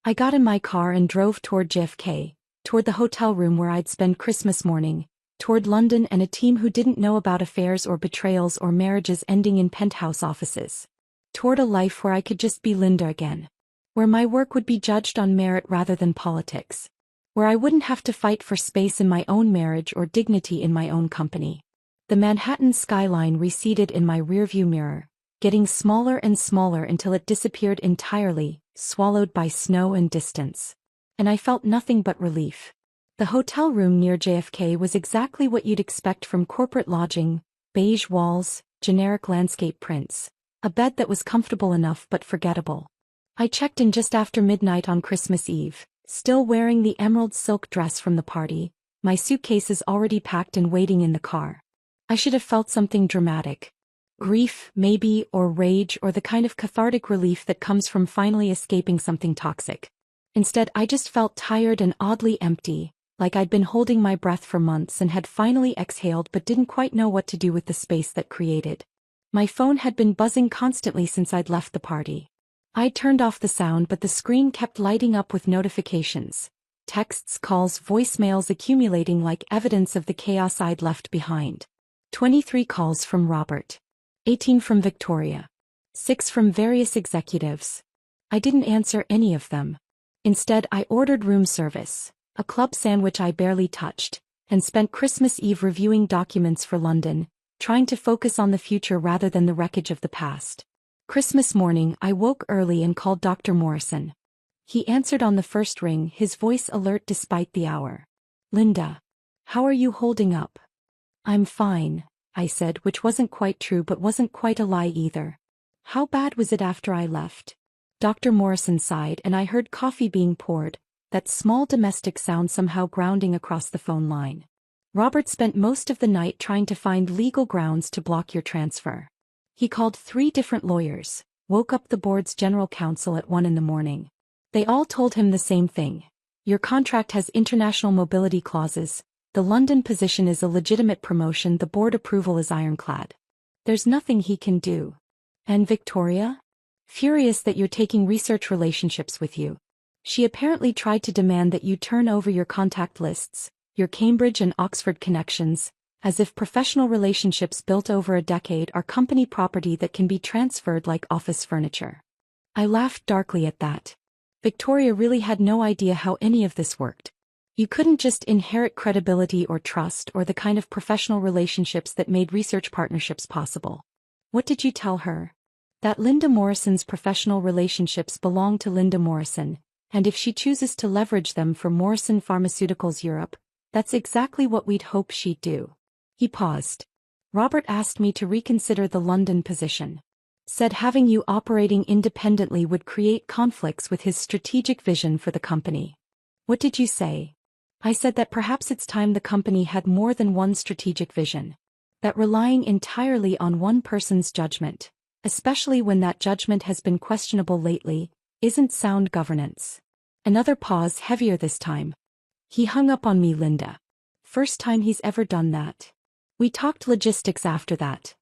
I got in my car and drove toward JFK, toward the hotel room where I'd spend Christmas morning, toward London and a team who didn't know about affairs or betrayals or marriages ending in penthouse offices. Toward a life where I could just be Linda again. Where my work would be judged on merit rather than politics. Where I wouldn't have to fight for space in my own marriage or dignity in my own company. The Manhattan skyline receded in my rearview mirror, getting smaller and smaller until it disappeared entirely, swallowed by snow and distance. And I felt nothing but relief. The hotel room near JFK was exactly what you'd expect from corporate lodging: beige walls, generic landscape prints, a bed that was comfortable enough but forgettable. I checked in just after midnight on Christmas Eve, still wearing the emerald silk dress from the party, my suitcases already packed and waiting in the car. I should have felt something dramatic. Grief, maybe, or rage, or the kind of cathartic relief that comes from finally escaping something toxic. Instead, I just felt tired and oddly empty, like I'd been holding my breath for months and had finally exhaled but didn't quite know what to do with the space that created. My phone had been buzzing constantly since I'd left the party. I'd turned off the sound, but the screen kept lighting up with notifications. Texts, calls, voicemails accumulating like evidence of the chaos I'd left behind. 23 calls from Robert. 18 from Victoria. 6 from various executives. I didn't answer any of them. Instead, I ordered room service, a club sandwich I barely touched, and spent Christmas Eve reviewing documents for London, trying to focus on the future rather than the wreckage of the past. Christmas morning, I woke early and called Dr. Morrison. He answered on the first ring, his voice alert despite the hour. Linda. How are you holding up? I'm fine, I said, which wasn't quite true but wasn't quite a lie either. How bad was it after I left? Dr. Morrison sighed and I heard coffee being poured, that small domestic sound somehow grounding across the phone line. Robert spent most of the night trying to find legal grounds to block your transfer. He called 3 different lawyers, woke up the board's general counsel at 1 a.m. They all told him the same thing. Your contract has international mobility clauses, the London position is a legitimate promotion, the board approval is ironclad. There's nothing he can do. And Victoria? Furious that you're taking research relationships with you. She apparently tried to demand that you turn over your contact lists, your Cambridge and Oxford connections, as if professional relationships built over a decade are company property that can be transferred like office furniture. I laughed darkly at that. Victoria really had no idea how any of this worked. You couldn't just inherit credibility or trust or the kind of professional relationships that made research partnerships possible. What did you tell her? That Linda Morrison's professional relationships belong to Linda Morrison, and if she chooses to leverage them for Morrison Pharmaceuticals Europe, that's exactly what we'd hope she'd do. He paused. Robert asked me to reconsider the London position. Said having you operating independently would create conflicts with his strategic vision for the company. What did you say? I said that perhaps it's time the company had more than one strategic vision. That relying entirely on one person's judgment, especially when that judgment has been questionable lately, isn't sound governance. Another pause, heavier this time. He hung up on me, Linda. First time he's ever done that. We talked logistics after that.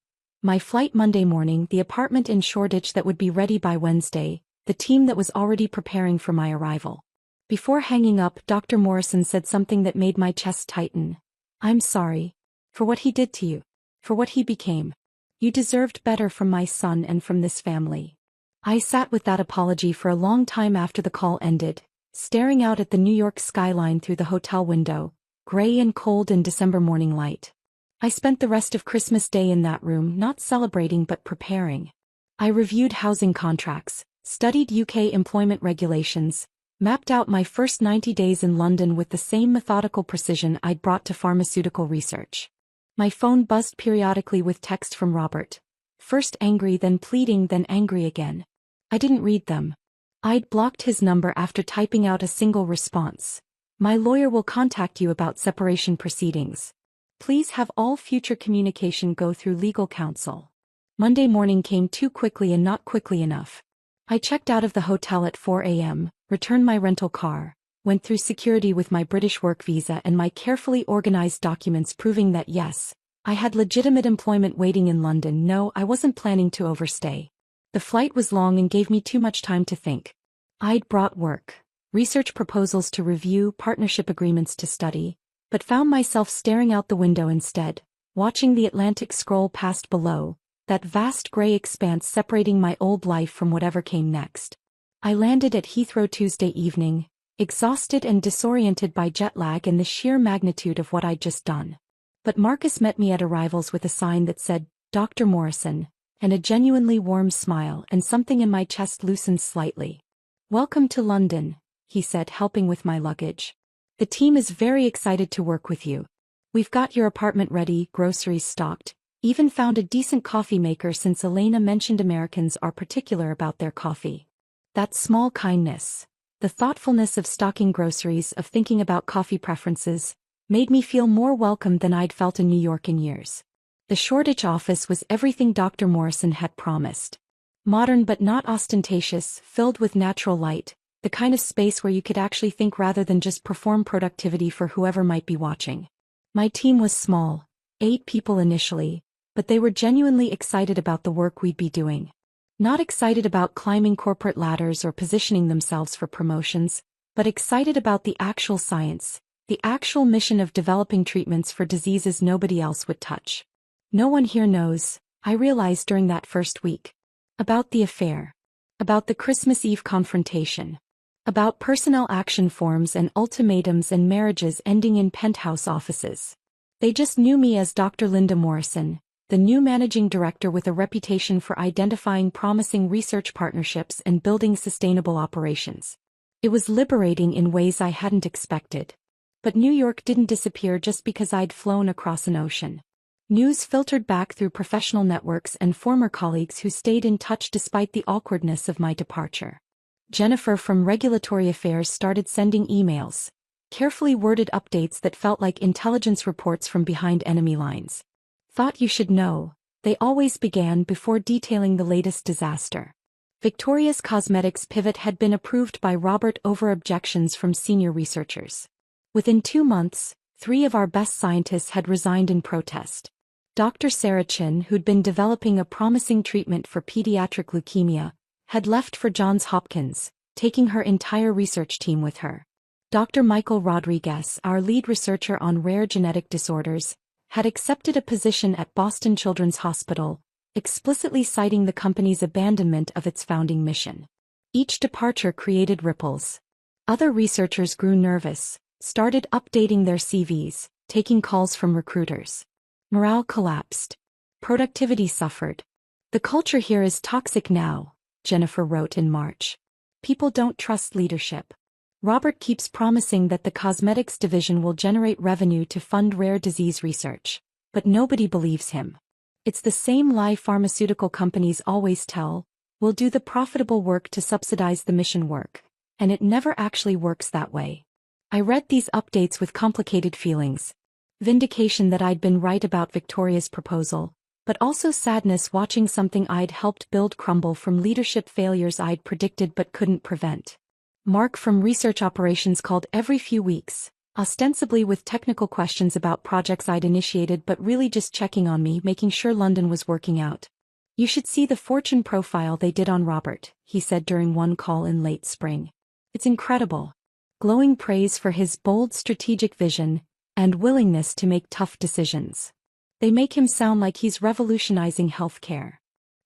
My flight Monday morning, the apartment in Shoreditch that would be ready by Wednesday, the team that was already preparing for my arrival. Before hanging up, Dr. Morrison said something that made my chest tighten. I'm sorry. For what he did to you. For what he became. You deserved better from my son and from this family. I sat with that apology for a long time after the call ended, staring out at the New York skyline through the hotel window, gray and cold in December morning light. I spent the rest of Christmas Day in that room, not celebrating but preparing. I reviewed housing contracts, studied UK employment regulations, mapped out my first 90 days in London with the same methodical precision I'd brought to pharmaceutical research. My phone buzzed periodically with text from Robert. First angry, then pleading, then angry again. I didn't read them. I'd blocked his number after typing out a single response. My lawyer will contact you about separation proceedings. Please have all future communication go through legal counsel. Monday morning came too quickly and not quickly enough. I checked out of the hotel at 4 a.m., returned my rental car, went through security with my British work visa and my carefully organized documents proving that yes, I had legitimate employment waiting in London. No, I wasn't planning to overstay. The flight was long and gave me too much time to think. I'd brought work, research proposals to review, partnership agreements to study, but found myself staring out the window instead, watching the Atlantic scroll past below, that vast gray expanse separating my old life from whatever came next. I landed at Heathrow Tuesday evening, exhausted and disoriented by jet lag and the sheer magnitude of what I'd just done. But Marcus met me at arrivals with a sign that said, Dr. Morrison, and a genuinely warm smile, and something in my chest loosened slightly. Welcome to London, he said, helping with my luggage. The team is very excited to work with you. We've got your apartment ready, groceries stocked, even found a decent coffee maker since Elena mentioned Americans are particular about their coffee. That small kindness, the thoughtfulness of stocking groceries, of thinking about coffee preferences, made me feel more welcome than I'd felt in New York in years. The Shoreditch office was everything Dr. Morrison had promised. Modern but not ostentatious, filled with natural light, the kind of space where you could actually think rather than just perform productivity for whoever might be watching. My team was small, 8 people initially, but they were genuinely excited about the work we'd be doing. Not excited about climbing corporate ladders or positioning themselves for promotions, but excited about the actual science, the actual mission of developing treatments for diseases nobody else would touch. No one here knows, I realized during that first week. About the affair. About the Christmas Eve confrontation. About personnel action forms and ultimatums and marriages ending in penthouse offices. They just knew me as Dr. Linda Morrison, the new managing director with a reputation for identifying promising research partnerships and building sustainable operations. It was liberating in ways I hadn't expected. But New York didn't disappear just because I'd flown across an ocean. News filtered back through professional networks and former colleagues who stayed in touch despite the awkwardness of my departure. Jennifer from Regulatory Affairs started sending emails, carefully worded updates that felt like intelligence reports from behind enemy lines. Thought you should know, they always began before detailing the latest disaster. Victoria's Cosmetics pivot had been approved by Robert over objections from senior researchers. Within 2 months, 3 of our best scientists had resigned in protest. Dr. Sarah Chin, who'd been developing a promising treatment for pediatric leukemia, had left for Johns Hopkins, taking her entire research team with her. Dr. Michael Rodriguez, our lead researcher on rare genetic disorders, had accepted a position at Boston Children's Hospital, explicitly citing the company's abandonment of its founding mission. Each departure created ripples. Other researchers grew nervous, started updating their CVs, taking calls from recruiters. Morale collapsed. Productivity suffered. The culture here is toxic now, Jennifer wrote in March. People don't trust leadership. Robert keeps promising that the cosmetics division will generate revenue to fund rare disease research, but nobody believes him. It's the same lie pharmaceutical companies always tell: we'll do the profitable work to subsidize the mission work, and it never actually works that way. I read these updates with complicated feelings. Vindication that I'd been right about Victoria's proposal, but also sadness watching something I'd helped build crumble from leadership failures I'd predicted but couldn't prevent. Mark from research operations called every few weeks, ostensibly with technical questions about projects I'd initiated but really just checking on me, making sure London was working out. "You should see the Fortune profile they did on Robert," he said during one call in late spring. "It's incredible." Glowing praise for his bold strategic vision and willingness to make tough decisions. They make him sound like he's revolutionizing healthcare.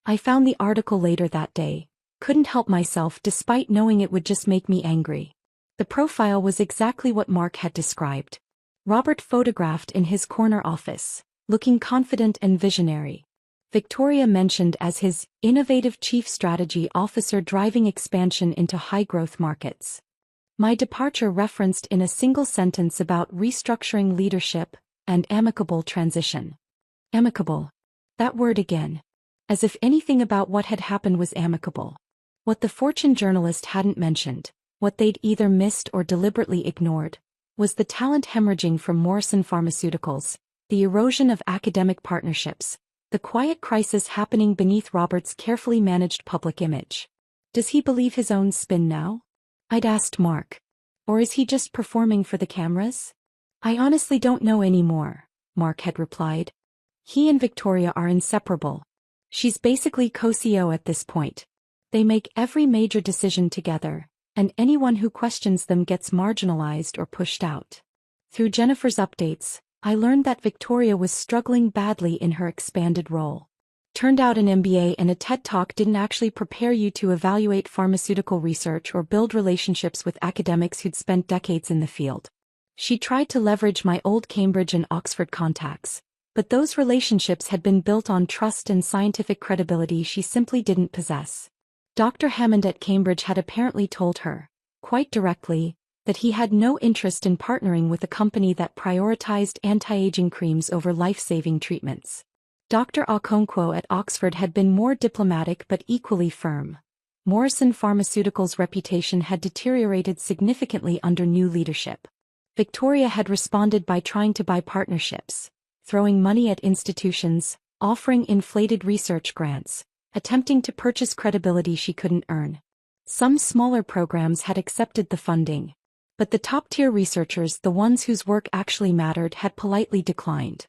I found the article later that day. Couldn't help myself despite knowing it would just make me angry. The profile was exactly what Mark had described. Robert photographed in his corner office, looking confident and visionary. Victoria mentioned as his innovative chief strategy officer driving expansion into high-growth markets. My departure referenced in a single sentence about restructuring leadership and amicable transition. Amicable. That word again. As if anything about what had happened was amicable. What the Fortune journalist hadn't mentioned, what they'd either missed or deliberately ignored, was the talent hemorrhaging from Morrison Pharmaceuticals, the erosion of academic partnerships, the quiet crisis happening beneath Robert's carefully managed public image. Does he believe his own spin now? I'd asked Mark. Or is he just performing for the cameras? I honestly don't know anymore, Mark had replied. He and Victoria are inseparable. She's basically co-CEO at this point. They make every major decision together, and anyone who questions them gets marginalized or pushed out. Through Jennifer's updates, I learned that Victoria was struggling badly in her expanded role. Turned out an MBA and a TED Talk didn't actually prepare you to evaluate pharmaceutical research or build relationships with academics who'd spent decades in the field. She tried to leverage my old Cambridge and Oxford contacts, but those relationships had been built on trust and scientific credibility she simply didn't possess. Dr. Hammond at Cambridge had apparently told her, quite directly, that he had no interest in partnering with a company that prioritized anti-aging creams over life-saving treatments. Dr. Okonkwo at Oxford had been more diplomatic but equally firm. Morrison Pharmaceuticals' reputation had deteriorated significantly under new leadership. Victoria had responded by trying to buy partnerships, throwing money at institutions, offering inflated research grants, attempting to purchase credibility she couldn't earn. Some smaller programs had accepted the funding, but the top-tier researchers, the ones whose work actually mattered, had politely declined.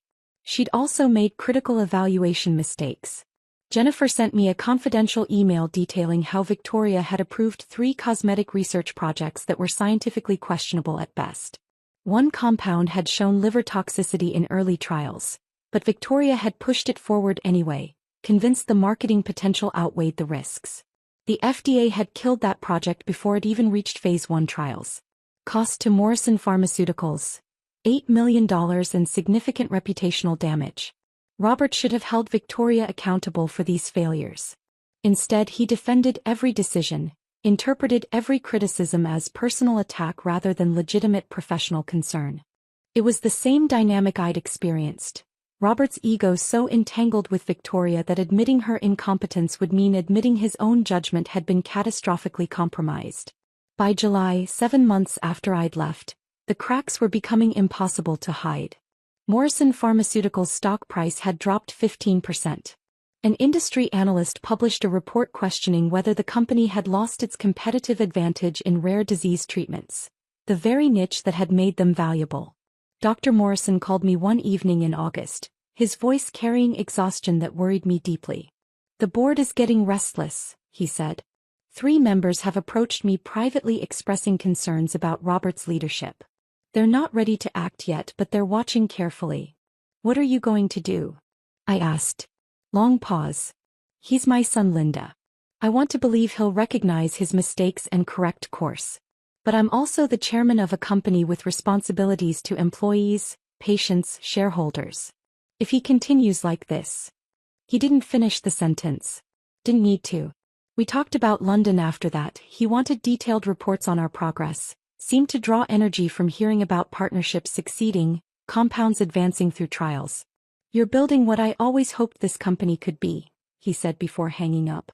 She'd also made critical evaluation mistakes. Jennifer sent me a confidential email detailing how Victoria had approved 3 cosmetic research projects that were scientifically questionable at best. One compound had shown liver toxicity in early trials, but Victoria had pushed it forward anyway, convinced the marketing potential outweighed the risks. The FDA had killed that project before it even reached phase 1 trials. Cost to Morrison Pharmaceuticals: $8 million and significant reputational damage. Robert should have held Victoria accountable for these failures. Instead, he defended every decision, interpreted every criticism as personal attack rather than legitimate professional concern. It was the same dynamic I'd experienced. Robert's ego so entangled with Victoria that admitting her incompetence would mean admitting his own judgment had been catastrophically compromised. By July, 7 months after I'd left, the cracks were becoming impossible to hide. Morrison Pharmaceuticals' stock price had dropped 15%. An industry analyst published a report questioning whether the company had lost its competitive advantage in rare disease treatments, the very niche that had made them valuable. Dr. Morrison called me one evening in August, his voice carrying exhaustion that worried me deeply. "The board is getting restless," he said. 3 members have approached me privately expressing concerns about Robert's leadership. They're not ready to act yet, but they're watching carefully. "What are you going to do?" I asked. Long pause. "He's my son, Linda. I want to believe he'll recognize his mistakes and correct course." But I'm also the chairman of a company with responsibilities to employees, patients, shareholders. If he continues like this. He didn't finish the sentence. Didn't need to. We talked about London after that. He wanted detailed reports on our progress, seemed to draw energy from hearing about partnerships succeeding, compounds advancing through trials. You're building what I always hoped this company could be, he said before hanging up.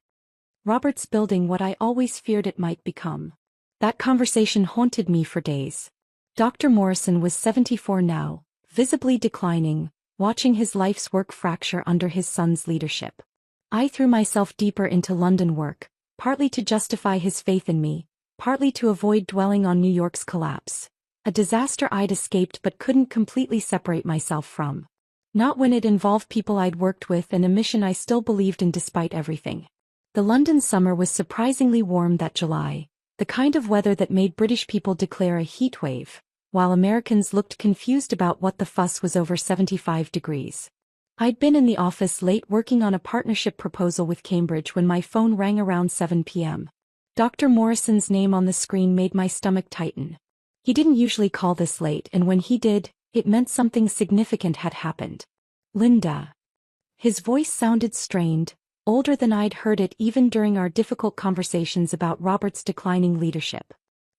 Robert's building what I always feared it might become. That conversation haunted me for days. Dr. Morrison was 74 now, visibly declining, watching his life's work fracture under his son's leadership. I threw myself deeper into London work, partly to justify his faith in me, partly to avoid dwelling on New York's collapse. A disaster I'd escaped but couldn't completely separate myself from. Not when it involved people I'd worked with and a mission I still believed in despite everything. The London summer was surprisingly warm that July, the kind of weather that made British people declare a heat wave, while Americans looked confused about what the fuss was over 75 degrees. I'd been in the office late working on a partnership proposal with Cambridge when my phone rang around 7 p.m. Dr. Morrison's name on the screen made my stomach tighten. He didn't usually call this late, and when he did, it meant something significant had happened. Linda. His voice sounded strained, older than I'd heard it even during our difficult conversations about Robert's declining leadership.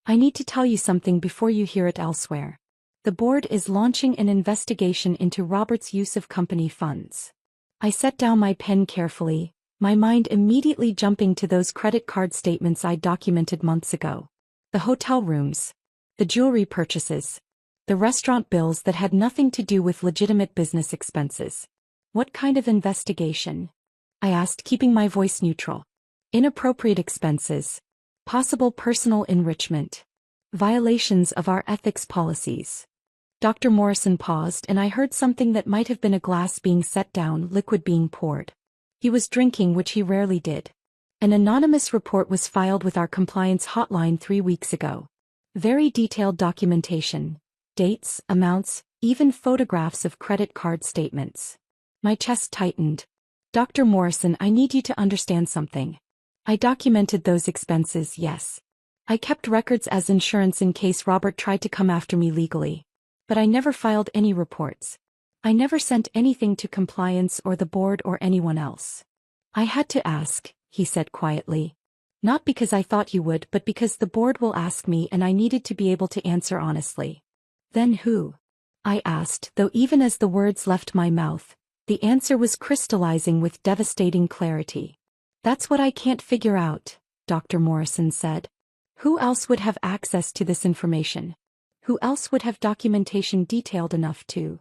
I need to tell you something before you hear it elsewhere. The board is launching an investigation into Robert's use of company funds. I set down my pen carefully, my mind immediately jumping to those credit card statements I'd documented months ago. The hotel rooms. The jewelry purchases. The restaurant bills that had nothing to do with legitimate business expenses. What kind of investigation? I asked, keeping my voice neutral. Inappropriate expenses. Possible personal enrichment. Violations of our ethics policies. Dr. Morrison paused, and I heard something that might have been a glass being set down, liquid being poured. He was drinking, which he rarely did. An anonymous report was filed with our compliance hotline 3 weeks ago. Very detailed documentation. Dates, amounts, even photographs of credit card statements. My chest tightened. Dr. Morrison, I need you to understand something. I documented those expenses, yes. I kept records as insurance in case Robert tried to come after me legally. But I never filed any reports. I never sent anything to compliance or the board or anyone else. I had to ask, he said quietly. Not because I thought you would, but because the board will ask me and I needed to be able to answer honestly. Then who? I asked, though even as the words left my mouth, the answer was crystallizing with devastating clarity. That's what I can't figure out, Dr. Morrison said. Who else would have access to this information? Who else would have documentation detailed enough to?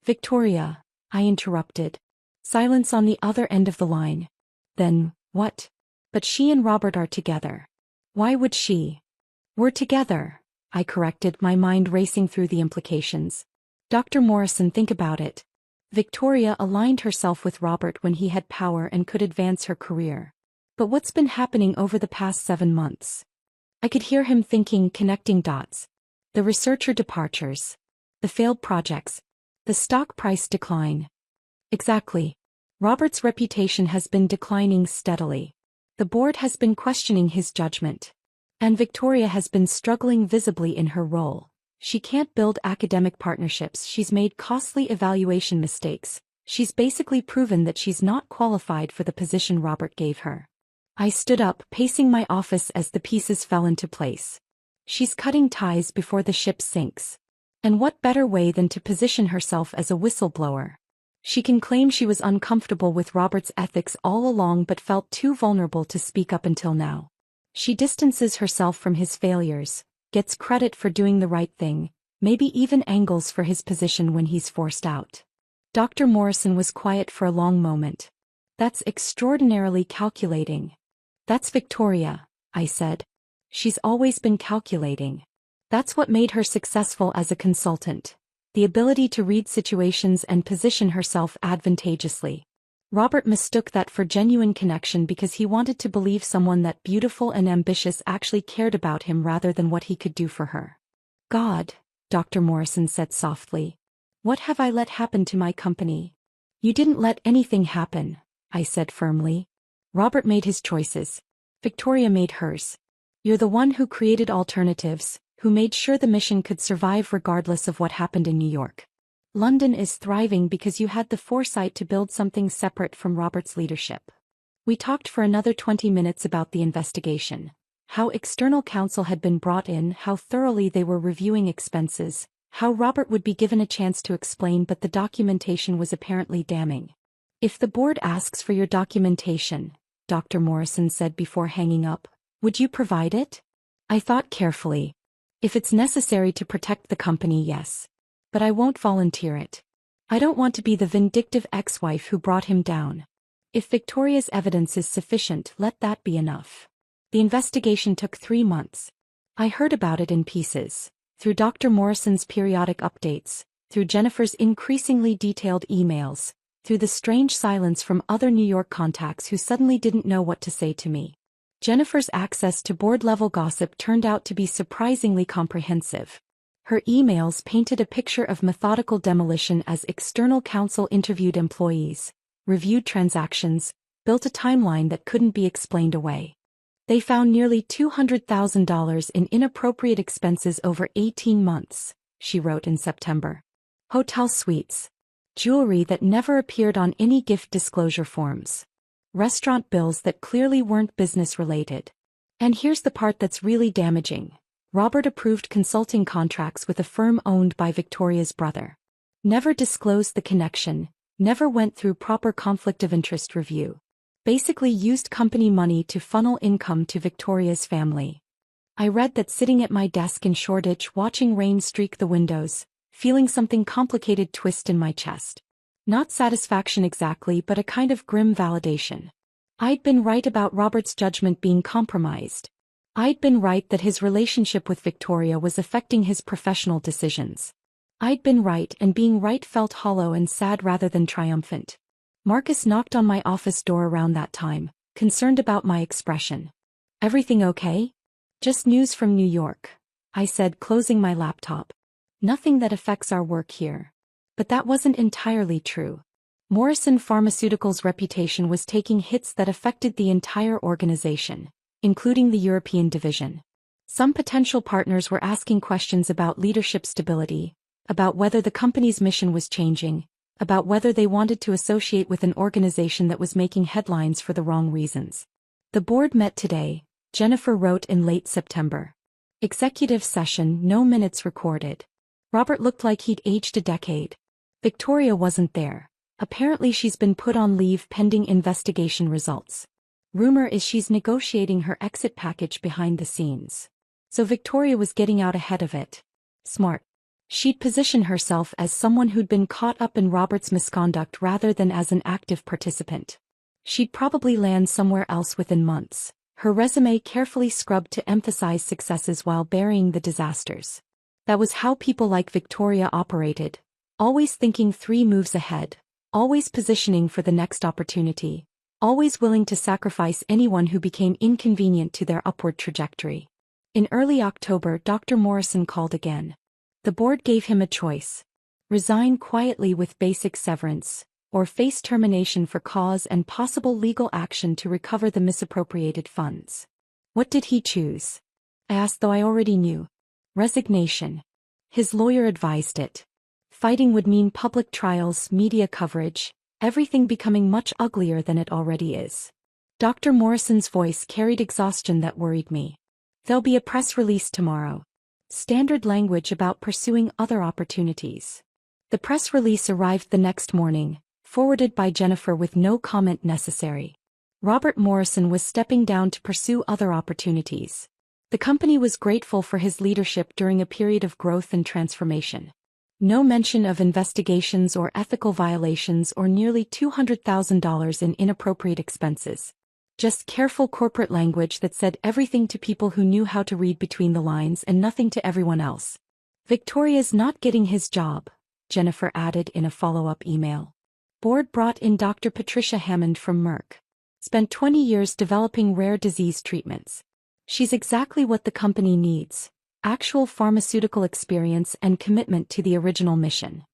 Victoria, I interrupted. Silence on the other end of the line. Then, what? But she and Robert are together. Why would she? We're together, I corrected, my mind racing through the implications. Dr. Morrison, think about it. Victoria aligned herself with Robert when he had power and could advance her career. But what's been happening over the past 7 months? I could hear him thinking, connecting dots. The researcher departures. The failed projects. The stock price decline. Exactly. Robert's reputation has been declining steadily. The board has been questioning his judgment. And Victoria has been struggling visibly in her role. She can't build academic partnerships, she's made costly evaluation mistakes, she's basically proven that she's not qualified for the position Robert gave her. I stood up, pacing my office as the pieces fell into place. She's cutting ties before the ship sinks. And what better way than to position herself as a whistleblower? She can claim she was uncomfortable with Robert's ethics all along but felt too vulnerable to speak up until now. She distances herself from his failures, gets credit for doing the right thing, maybe even angles for his position when he's forced out. Dr. Morrison was quiet for a long moment. That's extraordinarily calculating. That's Victoria, I said. She's always been calculating. That's what made her successful as a consultant. The ability to read situations and position herself advantageously. Robert mistook that for genuine connection because he wanted to believe someone that beautiful and ambitious actually cared about him rather than what he could do for her. God, Dr. Morrison said softly. What have I let happen to my company? You didn't let anything happen, I said firmly. Robert made his choices. Victoria made hers. You're the one who created alternatives, who made sure the mission could survive regardless of what happened in New York. London is thriving because you had the foresight to build something separate from Robert's leadership. We talked for another 20 minutes about the investigation, how external counsel had been brought in, how thoroughly they were reviewing expenses, how Robert would be given a chance to explain, but the documentation was apparently damning. If the board asks for your documentation, Dr. Morrison said before hanging up, would you provide it? I thought carefully. If it's necessary to protect the company, yes. But I won't volunteer it. I don't want to be the vindictive ex-wife who brought him down. If Victoria's evidence is sufficient, let that be enough. The investigation took 3 months. I heard about it in pieces, through Dr. Morrison's periodic updates, through Jennifer's increasingly detailed emails, through the strange silence from other New York contacts who suddenly didn't know what to say to me. Jennifer's access to board-level gossip turned out to be surprisingly comprehensive. Her emails painted a picture of methodical demolition as external counsel interviewed employees, reviewed transactions, built a timeline that couldn't be explained away. They found nearly $200,000 in inappropriate expenses over 18 months, she wrote in September. Hotel suites. Jewelry that never appeared on any gift disclosure forms. Restaurant bills that clearly weren't business-related. And here's the part that's really damaging. Robert approved consulting contracts with a firm owned by Victoria's brother. Never disclosed the connection, never went through proper conflict of interest review. Basically used company money to funnel income to Victoria's family. I read that sitting at my desk in Shoreditch watching rain streak the windows, feeling something complicated twist in my chest. Not satisfaction exactly, but a kind of grim validation. I'd been right about Robert's judgment being compromised. I'd been right that his relationship with Victoria was affecting his professional decisions. I'd been right, and being right felt hollow and sad rather than triumphant. Marcus knocked on my office door around that time, concerned about my expression. Everything okay? Just news from New York, I said, closing my laptop. Nothing that affects our work here. But that wasn't entirely true. Morrison Pharmaceuticals' reputation was taking hits that affected the entire organization, including the European division. Some potential partners were asking questions about leadership stability, about whether the company's mission was changing, about whether they wanted to associate with an organization that was making headlines for the wrong reasons. The board met today, Jennifer wrote in late September. Executive session, no minutes recorded. Robert looked like he'd aged a decade. Victoria wasn't there. Apparently she's been put on leave pending investigation results. Rumor is she's negotiating her exit package behind the scenes. So Victoria was getting out ahead of it. Smart. She'd position herself as someone who'd been caught up in Robert's misconduct rather than as an active participant. She'd probably land somewhere else within months, her resume carefully scrubbed to emphasize successes while burying the disasters. That was how people like Victoria operated. Always thinking 3 moves ahead, always positioning for the next opportunity, always willing to sacrifice anyone who became inconvenient to their upward trajectory. In early October, Dr. Morrison called again. The board gave him a choice. Resign quietly with basic severance, or face termination for cause and possible legal action to recover the misappropriated funds. What did he choose? I asked, though I already knew. Resignation. His lawyer advised it. Fighting would mean public trials, media coverage, everything becoming much uglier than it already is. Dr. Morrison's voice carried exhaustion that worried me. There'll be a press release tomorrow. Standard language about pursuing other opportunities. The press release arrived the next morning, forwarded by Jennifer with no comment necessary. Robert Morrison was stepping down to pursue other opportunities. The company was grateful for his leadership during a period of growth and transformation. No mention of investigations or ethical violations or nearly $200,000 in inappropriate expenses. Just careful corporate language that said everything to people who knew how to read between the lines and nothing to everyone else. Victoria's not getting his job, Jennifer added in a follow-up email. Board brought in Dr. Patricia Hammond from Merck. Spent 20 years developing rare disease treatments. She's exactly what the company needs. Actual pharmaceutical experience and commitment to the original mission.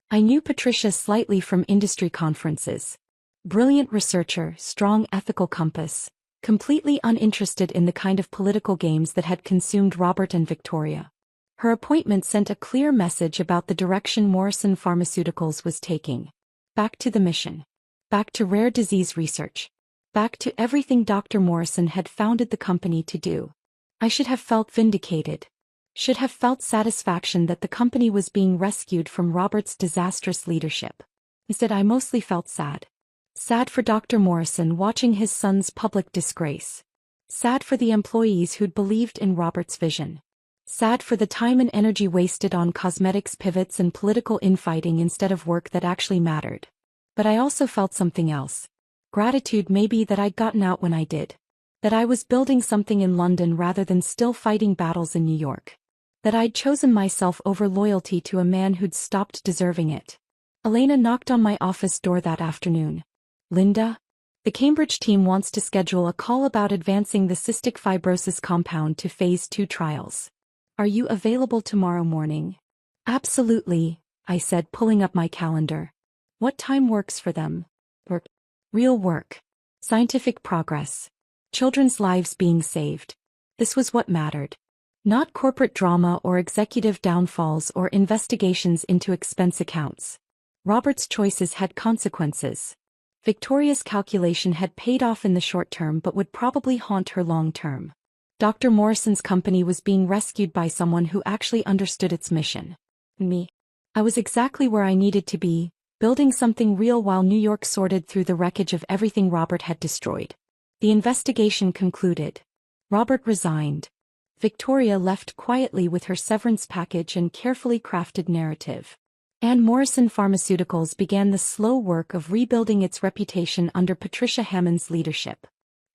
I knew Patricia slightly from industry conferences. Brilliant researcher, strong ethical compass, completely uninterested in the kind of political games that had consumed Robert and Victoria. Her appointment sent a clear message about the direction Morrison Pharmaceuticals was taking. Back to the mission. Back to rare disease research. Back to everything Dr. Morrison had founded the company to do. I should have felt vindicated. Should have felt satisfaction that the company was being rescued from Robert's disastrous leadership. Instead, I mostly felt sad. Sad for Dr. Morrison watching his son's public disgrace. Sad for the employees who'd believed in Robert's vision. Sad for the time and energy wasted on cosmetics pivots and political infighting instead of work that actually mattered. But I also felt something else. Gratitude maybe that I'd gotten out when I did. That I was building something in London rather than still fighting battles in New York. That I'd chosen myself over loyalty to a man who'd stopped deserving it. Elena knocked on my office door that afternoon. Linda? The Cambridge team wants to schedule a call about advancing the cystic fibrosis compound to phase 2 trials. Are you available tomorrow morning? Absolutely, I said, pulling up my calendar. What time works for them? Work. Real work. Scientific progress. Children's lives being saved. This was what mattered. Not corporate drama or executive downfalls or investigations into expense accounts. Robert's choices had consequences. Victoria's calculation had paid off in the short term but would probably haunt her long term. Dr. Morrison's company was being rescued by someone who actually understood its mission. Me. I was exactly where I needed to be, building something real while New York sorted through the wreckage of everything Robert had destroyed. The investigation concluded. Robert resigned. Victoria left quietly with her severance package and carefully crafted narrative. And Morrison Pharmaceuticals began the slow work of rebuilding its reputation under Patricia Hammond's leadership.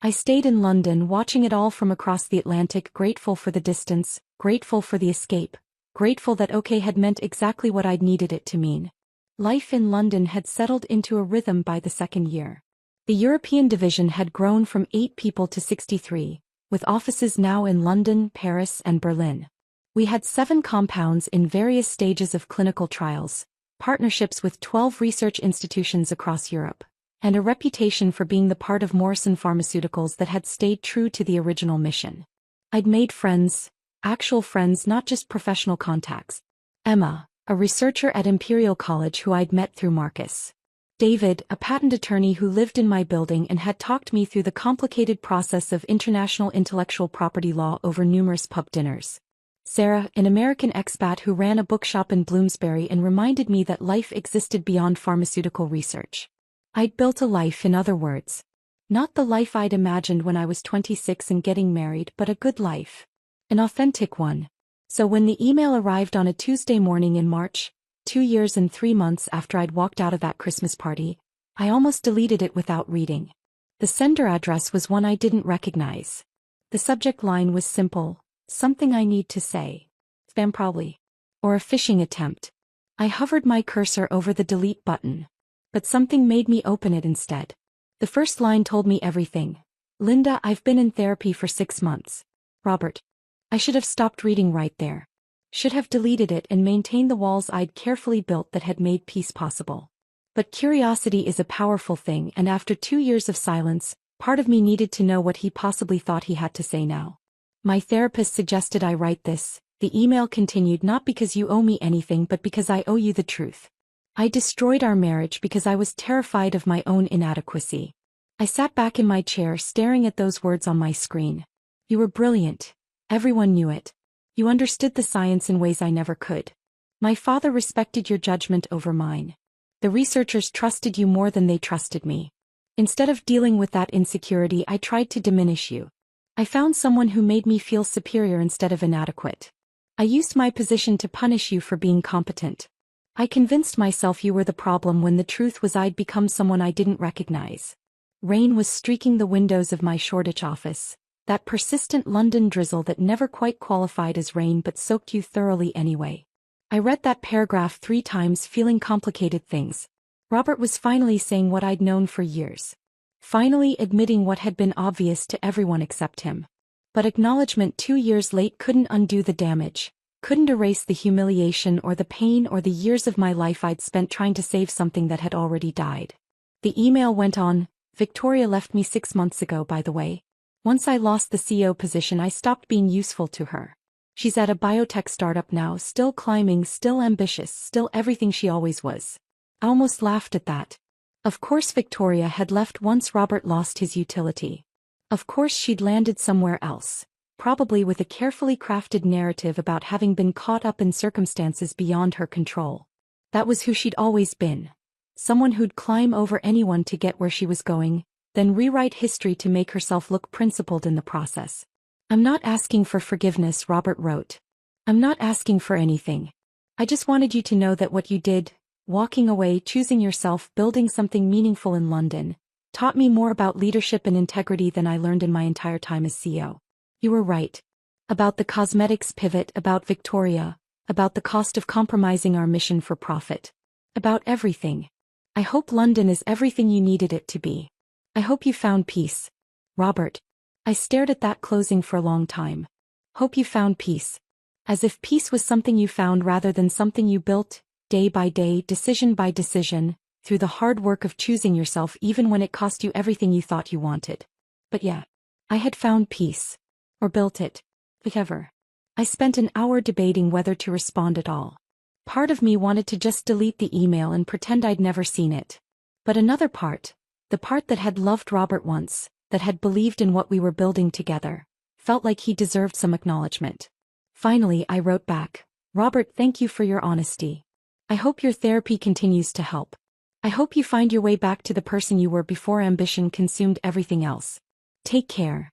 I stayed in London watching it all from across the Atlantic, grateful for the distance, grateful for the escape, grateful that OK had meant exactly what I'd needed it to mean. Life in London had settled into a rhythm by the second year. The European division had grown from 8 people to 63, with offices now in London, Paris, and Berlin. We had 7 compounds in various stages of clinical trials, partnerships with 12 research institutions across Europe, and a reputation for being the part of Morrison Pharmaceuticals that had stayed true to the original mission. I'd made friends, actual friends, not just professional contacts. Emma, a researcher at Imperial College who I'd met through Marcus. David, a patent attorney who lived in my building and had talked me through the complicated process of international intellectual property law over numerous pub dinners. Sarah, an American expat who ran a bookshop in Bloomsbury and reminded me that life existed beyond pharmaceutical research. I'd built a life, in other words. Not the life I'd imagined when I was 26 and getting married, but a good life. An authentic one. So when the email arrived on a Tuesday morning in March, 2 years and 3 months after I'd walked out of that Christmas party, I almost deleted it without reading. The sender address was one I didn't recognize. The subject line was simple, something I need to say. Spam probably. Or a phishing attempt. I hovered my cursor over the delete button. But something made me open it instead. The first line told me everything. Linda, I've been in therapy for 6 months. Robert. I should have stopped reading right there. Should have deleted it and maintained the walls I'd carefully built that had made peace possible. But curiosity is a powerful thing, and after 2 years of silence, part of me needed to know what he possibly thought he had to say now. My therapist suggested I write this. The email continued, not because you owe me anything but because I owe you the truth. I destroyed our marriage because I was terrified of my own inadequacy. I sat back in my chair staring at those words on my screen. You were brilliant. Everyone knew it. You understood the science in ways I never could. My father respected your judgment over mine. The researchers trusted you more than they trusted me. Instead of dealing with that insecurity, I tried to diminish you. I found someone who made me feel superior instead of inadequate. I used my position to punish you for being competent. I convinced myself you were the problem when the truth was I'd become someone I didn't recognize. Rain was streaking the windows of my Shoreditch office, that persistent London drizzle that never quite qualified as rain but soaked you thoroughly anyway. I read that paragraph 3 times, feeling complicated things. Robert was finally saying what I'd known for years. Finally admitting what had been obvious to everyone except him. But acknowledgement 2 years late couldn't undo the damage, couldn't erase the humiliation or the pain or the years of my life I'd spent trying to save something that had already died. The email went on. Victoria left me 6 months ago, by the way. Once I lost the CEO position, I stopped being useful to her. She's at a biotech startup now, still climbing, still ambitious, still everything she always was. I almost laughed at that. Of course Victoria had left once Robert lost his utility. Of course she'd landed somewhere else, probably with a carefully crafted narrative about having been caught up in circumstances beyond her control. That was who she'd always been. Someone who'd climb over anyone to get where she was going, then rewrite history to make herself look principled in the process. "I'm not asking for forgiveness," Robert wrote. "I'm not asking for anything. I just wanted you to know that what you did, walking away, choosing yourself, building something meaningful in London, taught me more about leadership and integrity than I learned in my entire time as CEO. You were right. About the cosmetics pivot, about Victoria, about the cost of compromising our mission for profit. About everything. I hope London is everything you needed it to be. I hope you found peace." Robert. I stared at that closing for a long time. Hope you found peace. As if peace was something you found rather than something you built, day by day, decision by decision, through the hard work of choosing yourself even when it cost you everything you thought you wanted. But yeah, I had found peace. Or built it. Whichever. I spent an hour debating whether to respond at all. Part of me wanted to just delete the email and pretend I'd never seen it. But another part, the part that had loved Robert once, that had believed in what we were building together, felt like he deserved some acknowledgement. Finally, I wrote back, "Robert, thank you for your honesty. I hope your therapy continues to help. I hope you find your way back to the person you were before ambition consumed everything else. Take care."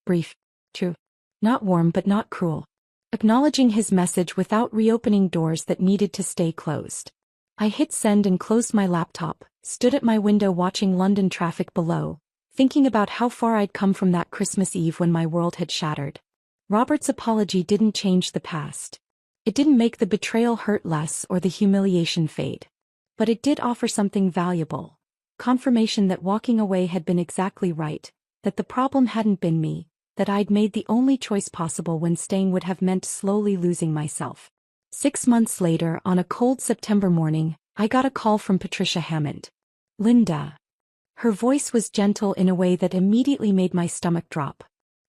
Brief. True. Not warm but not cruel. Acknowledging his message without reopening doors that needed to stay closed. I hit send and closed my laptop, stood at my window watching London traffic below, thinking about how far I'd come from that Christmas Eve when my world had shattered. Robert's apology didn't change the past. It didn't make the betrayal hurt less or the humiliation fade. But it did offer something valuable. Confirmation that walking away had been exactly right, that the problem hadn't been me, that I'd made the only choice possible when staying would have meant slowly losing myself. 6 months later, on a cold September morning, I got a call from Patricia Hammond. "Linda." Her voice was gentle in a way that immediately made my stomach drop.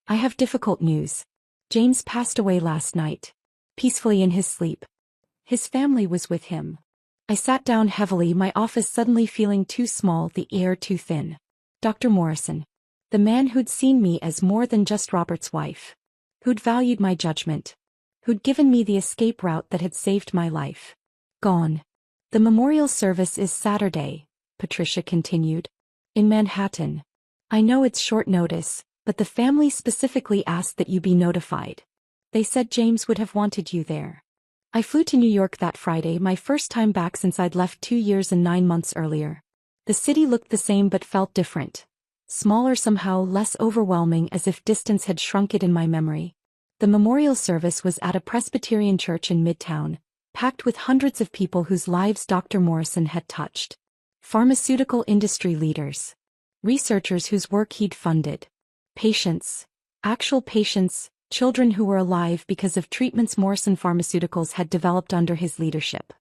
"I have difficult news. James passed away last night. Peacefully in his sleep. His family was with him." I sat down heavily, my office suddenly feeling too small, the air too thin. Dr. Morrison. The man who'd seen me as more than just Robert's wife. Who'd valued my judgment. Who'd given me the escape route that had saved my life. Gone. "The memorial service is Saturday," Patricia continued. "In Manhattan. I know it's short notice, but the family specifically asked that you be notified. They said James would have wanted you there." I flew to New York that Friday, my first time back since I'd left 2 years and 9 months earlier. The city looked the same but felt different. Smaller, somehow less overwhelming, as if distance had shrunk it in my memory. The memorial service was at a Presbyterian church in Midtown, packed with hundreds of people whose lives Dr. Morrison had touched. Pharmaceutical industry leaders. Researchers whose work he'd funded. Patients. Actual patients, children who were alive because of treatments Morrison Pharmaceuticals had developed under his leadership.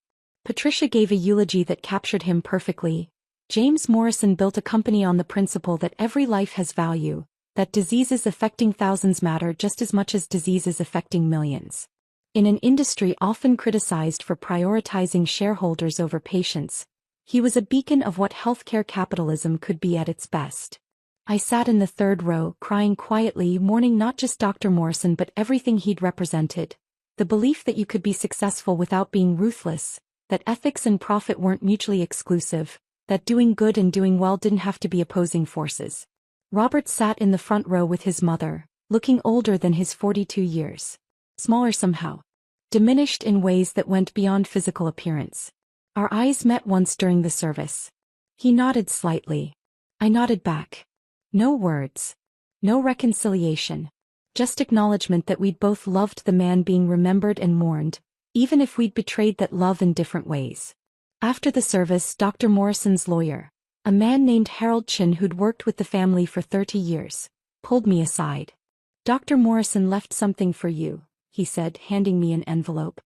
Patricia gave a eulogy that captured him perfectly. James Morrison built a company on the principle that every life has value, that diseases affecting thousands matter just as much as diseases affecting millions. In an industry often criticized for prioritizing shareholders over patients, he was a beacon of what healthcare capitalism could be at its best. I sat in the third row, crying quietly, mourning not just Dr. Morrison but everything he'd represented. The belief that you could be successful without being ruthless, that ethics and profit weren't mutually exclusive, that doing good and doing well didn't have to be opposing forces. Robert sat in the front row with his mother, looking older than his 42 years. Smaller somehow. Diminished in ways that went beyond physical appearance. Our eyes met once during the service. He nodded slightly. I nodded back. No words. No reconciliation. Just acknowledgement that we'd both loved the man being remembered and mourned, even if we'd betrayed that love in different ways. After the service, Dr. Morrison's lawyer, a man named Harold Chin who'd worked with the family for 30 years, pulled me aside. "Dr. Morrison left something for you," he said, handing me an envelope.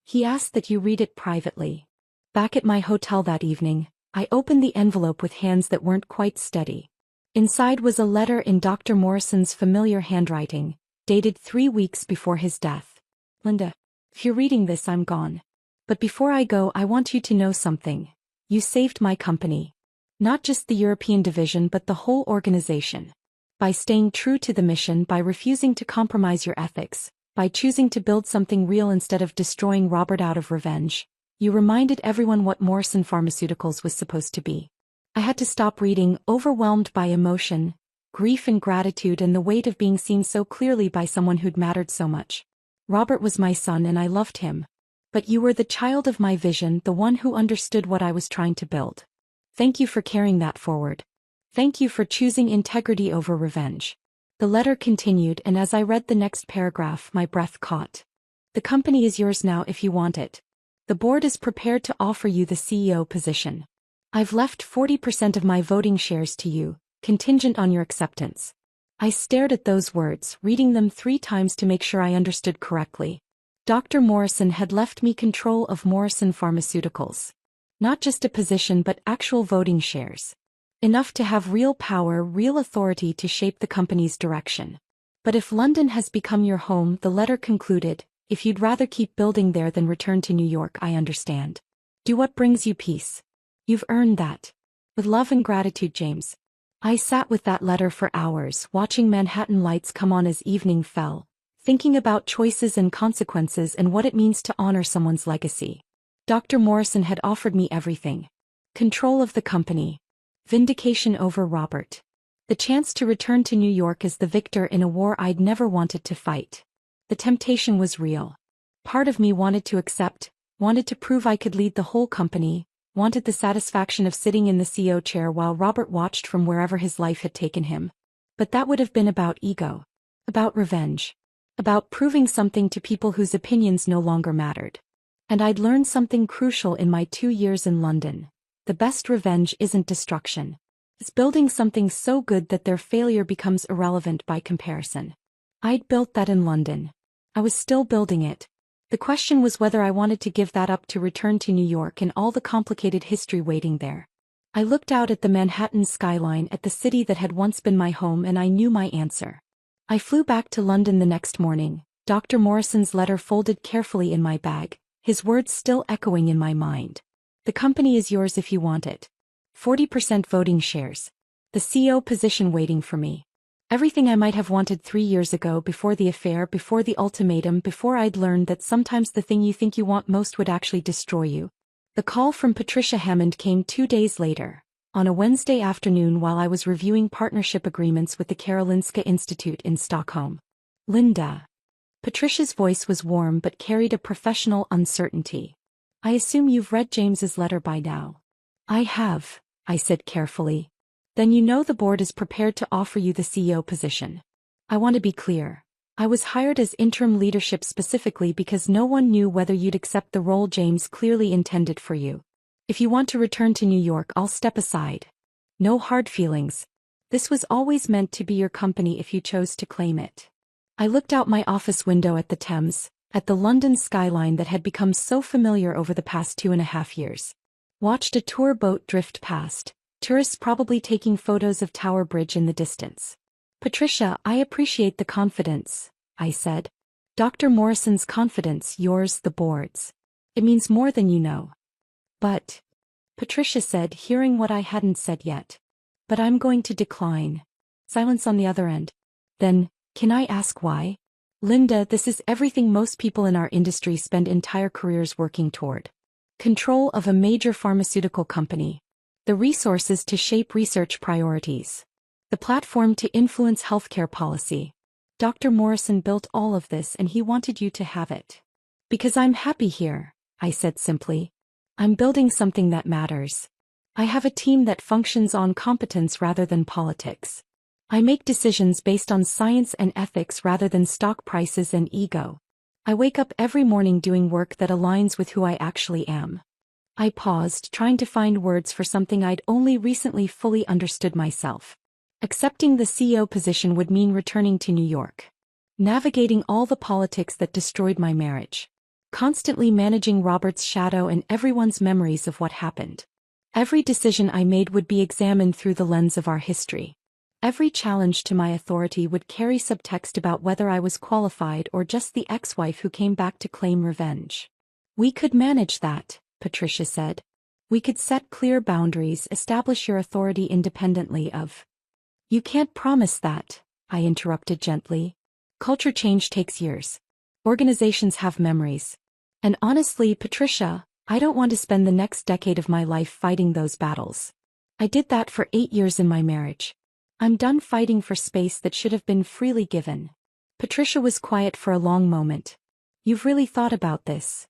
"He asked that you read it privately." Back at my hotel that evening, I opened the envelope with hands that weren't quite steady. Inside was a letter in Dr. Morrison's familiar handwriting, dated 3 weeks before his death. Linda, if you're reading this, I'm gone. But before I go, I want you to know something. You saved my company. Not just the European division but the whole organization. By staying true to the mission, by refusing to compromise your ethics, by choosing to build something real instead of destroying Robert out of revenge, you reminded everyone what Morrison Pharmaceuticals was supposed to be. I had to stop reading, overwhelmed by emotion, grief and gratitude and the weight of being seen so clearly by someone who'd mattered so much. Robert was my son and I loved him. But you were the child of my vision, the one who understood what I was trying to build. Thank you for carrying that forward. Thank you for choosing integrity over revenge. The letter continued, and as I read the next paragraph, my breath caught. The company is yours now if you want it. The board is prepared to offer you the CEO position. I've left 40% of my voting shares to you, contingent on your acceptance. I stared at those words, reading them 3 times to make sure I understood correctly. Dr. Morrison had left me control of Morrison Pharmaceuticals. Not just a position but actual voting shares. Enough to have real power, real authority to shape the company's direction. But if London has become your home, the letter concluded, if you'd rather keep building there than return to New York, I understand. Do what brings you peace. You've earned that. With love and gratitude, James. I sat with that letter for hours, watching Manhattan lights come on as evening fell, thinking about choices and consequences and what it means to honor someone's legacy. Dr. Morrison had offered me everything. Control of the company. Vindication over Robert. The chance to return to New York as the victor in a war I'd never wanted to fight. The temptation was real. Part of me wanted to accept, wanted to prove I could lead the whole company, wanted the satisfaction of sitting in the CEO chair while Robert watched from wherever his life had taken him. But that would have been about ego. About revenge. About proving something to people whose opinions no longer mattered. And I'd learned something crucial in my 2 years in London. The best revenge isn't destruction. It's building something so good that their failure becomes irrelevant by comparison. I'd built that in London. I was still building it. The question was whether I wanted to give that up to return to New York and all the complicated history waiting there. I looked out at the Manhattan skyline, at the city that had once been my home, and I knew my answer. I flew back to London the next morning, Dr. Morrison's letter folded carefully in my bag, his words still echoing in my mind. The company is yours if you want it. 40% voting shares. The CEO position waiting for me. Everything I might have wanted 3 years ago, before the affair, before the ultimatum, before I'd learned that sometimes the thing you think you want most would actually destroy you. The call from Patricia Hammond came 2 days later, on a Wednesday afternoon while I was reviewing partnership agreements with the Karolinska Institute in Stockholm. Linda. Patricia's voice was warm but carried a professional uncertainty. I assume you've read James's letter by now. I have, I said carefully. Then you know the board is prepared to offer you the CEO position. I want to be clear. I was hired as interim leadership specifically because no one knew whether you'd accept the role James clearly intended for you. If you want to return to New York, I'll step aside. No hard feelings. This was always meant to be your company if you chose to claim it. I looked out my office window at the Thames, at the London skyline that had become so familiar over the past 2.5 years. Watched a tour boat drift past, tourists probably taking photos of Tower Bridge in the distance. Patricia, I appreciate the confidence, I said. Dr. Morrison's confidence, yours, the board's. It means more than you know. But, Patricia said, hearing what I hadn't said yet. But I'm going to decline. Silence on the other end. Then, can I ask why? Linda, this is everything most people in our industry spend entire careers working toward. Control of a major pharmaceutical company. The resources to shape research priorities. The platform to influence healthcare policy. Dr. Morrison built all of this and he wanted you to have it. Because I'm happy here, I said simply. I'm building something that matters. I have a team that functions on competence rather than politics. I make decisions based on science and ethics rather than stock prices and ego. I wake up every morning doing work that aligns with who I actually am. I paused, trying to find words for something I'd only recently fully understood myself. Accepting the CEO position would mean returning to New York. Navigating all the politics that destroyed my marriage. Constantly managing Robert's shadow and everyone's memories of what happened. Every decision I made would be examined through the lens of our history. Every challenge to my authority would carry subtext about whether I was qualified or just the ex-wife who came back to claim revenge. We could manage that, Patricia said. We could set clear boundaries, establish your authority independently of. You can't promise that, I interrupted gently. Culture change takes years. Organizations have memories. And honestly, Patricia, I don't want to spend the next decade of my life fighting those battles. I did that for 8 years in my marriage. I'm done fighting for space that should have been freely given. Patricia was quiet for a long moment. You've really thought about this?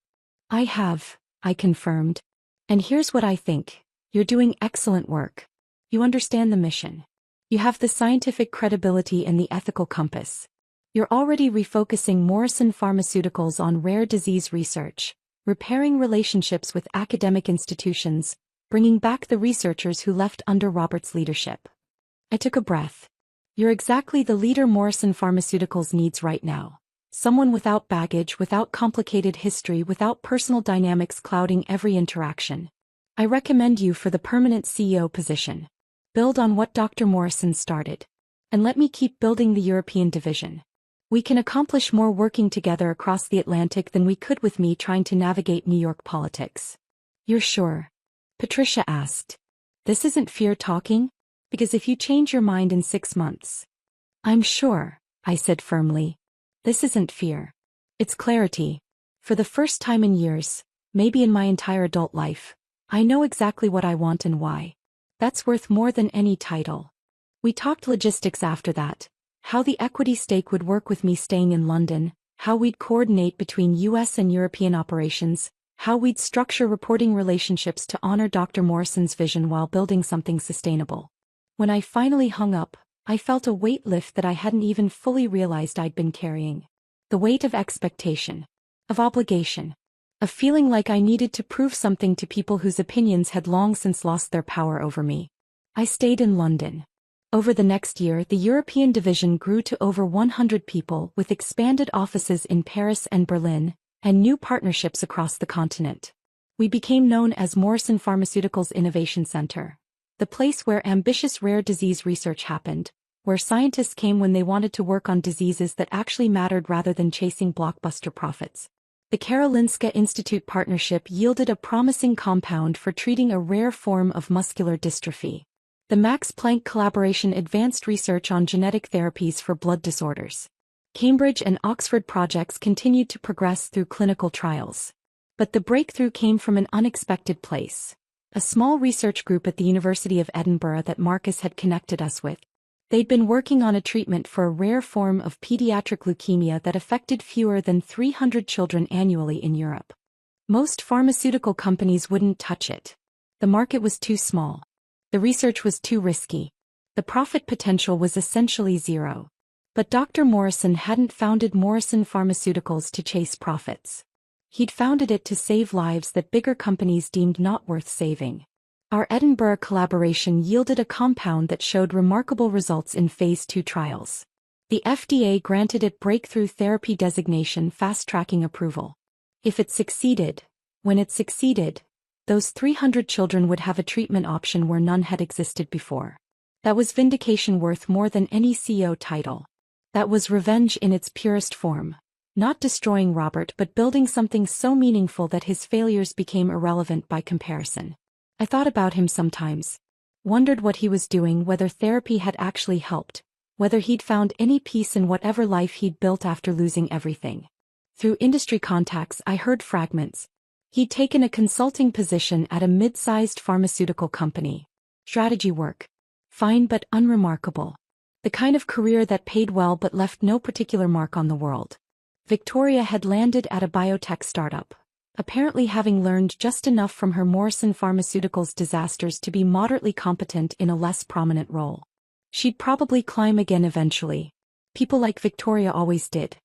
I have, I confirmed. And here's what I think. You're doing excellent work. You understand the mission. You have the scientific credibility and the ethical compass. You're already refocusing Morrison Pharmaceuticals on rare disease research, repairing relationships with academic institutions, bringing back the researchers who left under Robert's leadership. I took a breath. You're exactly the leader Morrison Pharmaceuticals needs right now. Someone without baggage, without complicated history, without personal dynamics clouding every interaction. I recommend you for the permanent CEO position. Build on what Dr. Morrison started. And let me keep building the European division. We can accomplish more working together across the Atlantic than we could with me trying to navigate New York politics. You're sure? Patricia asked. This isn't fear talking? Because if you change your mind in 6 months. I'm sure, I said firmly. This isn't fear. It's clarity. For the first time in years, maybe in my entire adult life, I know exactly what I want and why. That's worth more than any title. We talked logistics after that, how the equity stake would work with me staying in London, how we'd coordinate between US and European operations, how we'd structure reporting relationships to honor Dr. Morrison's vision while building something sustainable. When I finally hung up, I felt a weight lift that I hadn't even fully realized I'd been carrying. The weight of expectation. Of obligation. Of feeling like I needed to prove something to people whose opinions had long since lost their power over me. I stayed in London. Over the next year, the European division grew to over 100 people with expanded offices in Paris and Berlin, and new partnerships across the continent. We became known as Morrison Pharmaceuticals Innovation Center. The place where ambitious rare disease research happened, where scientists came when they wanted to work on diseases that actually mattered rather than chasing blockbuster profits. The Karolinska Institute partnership yielded a promising compound for treating a rare form of muscular dystrophy. The Max Planck collaboration advanced research on genetic therapies for blood disorders. Cambridge and Oxford projects continued to progress through clinical trials. But the breakthrough came from an unexpected place. A small research group at the University of Edinburgh that Marcus had connected us with. They'd been working on a treatment for a rare form of pediatric leukemia that affected fewer than 300 children annually in Europe. Most pharmaceutical companies wouldn't touch it. The market was too small. The research was too risky. The profit potential was essentially zero. But Dr. Morrison hadn't founded Morrison Pharmaceuticals to chase profits. He'd founded it to save lives that bigger companies deemed not worth saving. Our Edinburgh collaboration yielded a compound that showed remarkable results in Phase 2 trials. The FDA granted it breakthrough therapy designation, fast-tracking approval. If it succeeded, when it succeeded, those 300 children would have a treatment option where none had existed before. That was vindication worth more than any CEO title. That was revenge in its purest form. Not destroying Robert but building something so meaningful that his failures became irrelevant by comparison. I thought about him sometimes. Wondered what he was doing, whether therapy had actually helped, whether he'd found any peace in whatever life he'd built after losing everything. Through industry contacts I heard fragments. He'd taken a consulting position at a mid-sized pharmaceutical company. Strategy work. Fine but unremarkable. The kind of career that paid well but left no particular mark on the world. Victoria had landed at a biotech startup, apparently having learned just enough from her Morrison Pharmaceuticals disasters to be moderately competent in a less prominent role. She'd probably climb again eventually. People like Victoria always did.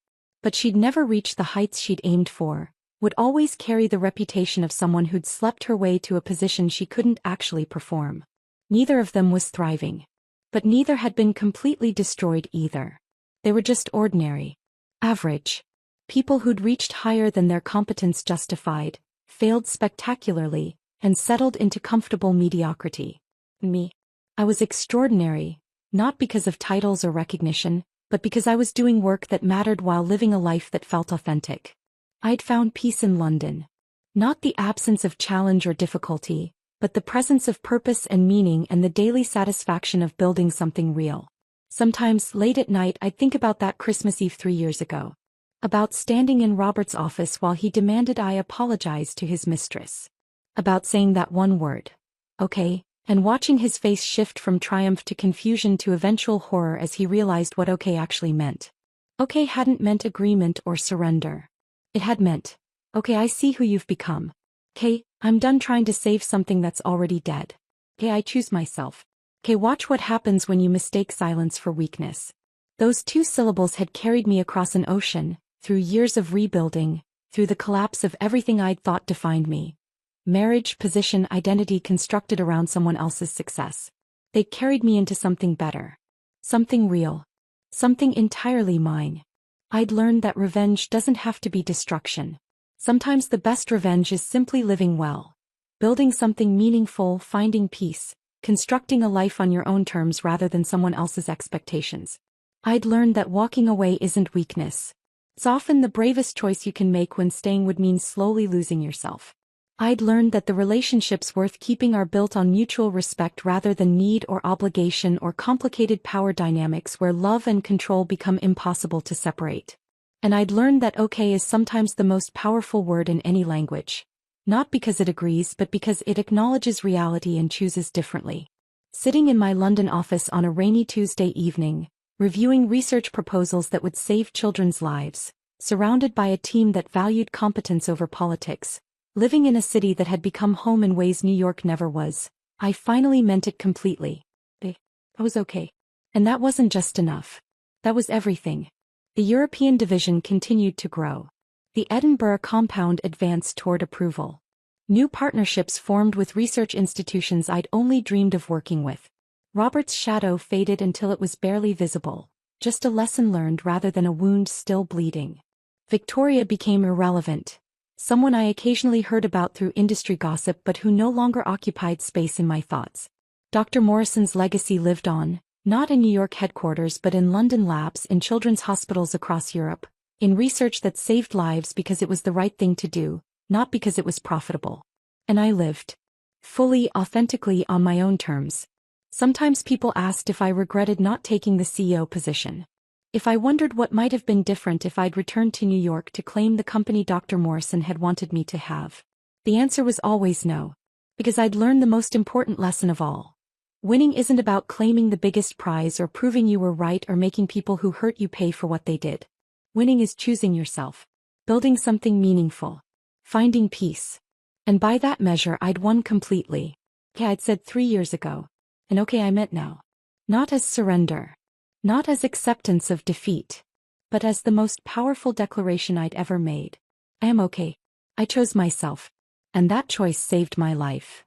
But she'd never reach the heights she'd aimed for, would always carry the reputation of someone who'd slept her way to a position she couldn't actually perform. Neither of them was thriving. But neither had been completely destroyed either. They were just ordinary. Average. People who'd reached higher than their competence justified, failed spectacularly, and settled into comfortable mediocrity. Me. I was extraordinary, Not because of titles or recognition, but because I was doing work that mattered while living a life that felt authentic. I'd found peace in London. Not the absence of challenge or difficulty, but the presence of purpose and meaning and the daily satisfaction of building something real. Sometimes, late at night, I'd think about that Christmas Eve 3 years ago. About standing in Robert's office while he demanded I apologize to his mistress. About saying that one word, okay, and watching his face shift from triumph to confusion to eventual horror as he realized what okay actually meant. Okay hadn't meant agreement or surrender. It had meant, okay, I see who you've become. Okay, I'm done trying to save something that's already dead. Okay, I choose myself. Okay, watch what happens when you mistake silence for weakness. Those 2 syllables had carried me across an ocean, through years of rebuilding, through the collapse of everything I'd thought defined me. Marriage, position, identity constructed around someone else's success. They carried me into something better. Something real. Something entirely mine. I'd learned that revenge doesn't have to be destruction. Sometimes the best revenge is simply living well. Building something meaningful, finding peace, constructing a life on your own terms rather than someone else's expectations. I'd learned that walking away isn't weakness. It's often the bravest choice you can make when staying would mean slowly losing yourself. I'd learned that the relationships worth keeping are built on mutual respect rather than need or obligation or complicated power dynamics where love and control become impossible to separate. And I'd learned that okay is sometimes the most powerful word in any language. Not because it agrees but because it acknowledges reality and chooses differently. Sitting in my London office on a rainy Tuesday evening, reviewing research proposals that would save children's lives, surrounded by a team that valued competence over politics, living in a city that had become home in ways New York never was, I finally meant it completely. I was okay. And that wasn't just enough. That was everything. The European division continued to grow. The Edinburgh compound advanced toward approval. New partnerships formed with research institutions I'd only dreamed of working with. Robert's shadow faded until it was barely visible, just a lesson learned rather than a wound still bleeding. Victoria became irrelevant. Someone I occasionally heard about through industry gossip but who no longer occupied space in my thoughts. Dr. Morrison's legacy lived on, not in New York headquarters but in London labs, in children's hospitals across Europe, in research that saved lives because it was the right thing to do, not because it was profitable. And I lived. Fully, authentically, on my own terms. Sometimes people asked if I regretted not taking the CEO position. If I wondered what might have been different if I'd returned to New York to claim the company Dr. Morrison had wanted me to have. The answer was always no. Because I'd learned the most important lesson of all. Winning isn't about claiming the biggest prize or proving you were right or making people who hurt you pay for what they did. Winning is choosing yourself. Building something meaningful. Finding peace. And by that measure I'd won completely. Okay, I'd said 3 years ago. And okay, I meant now. Not as surrender. Not as acceptance of defeat, but as the most powerful declaration I'd ever made. I am okay. I chose myself. And that choice saved my life.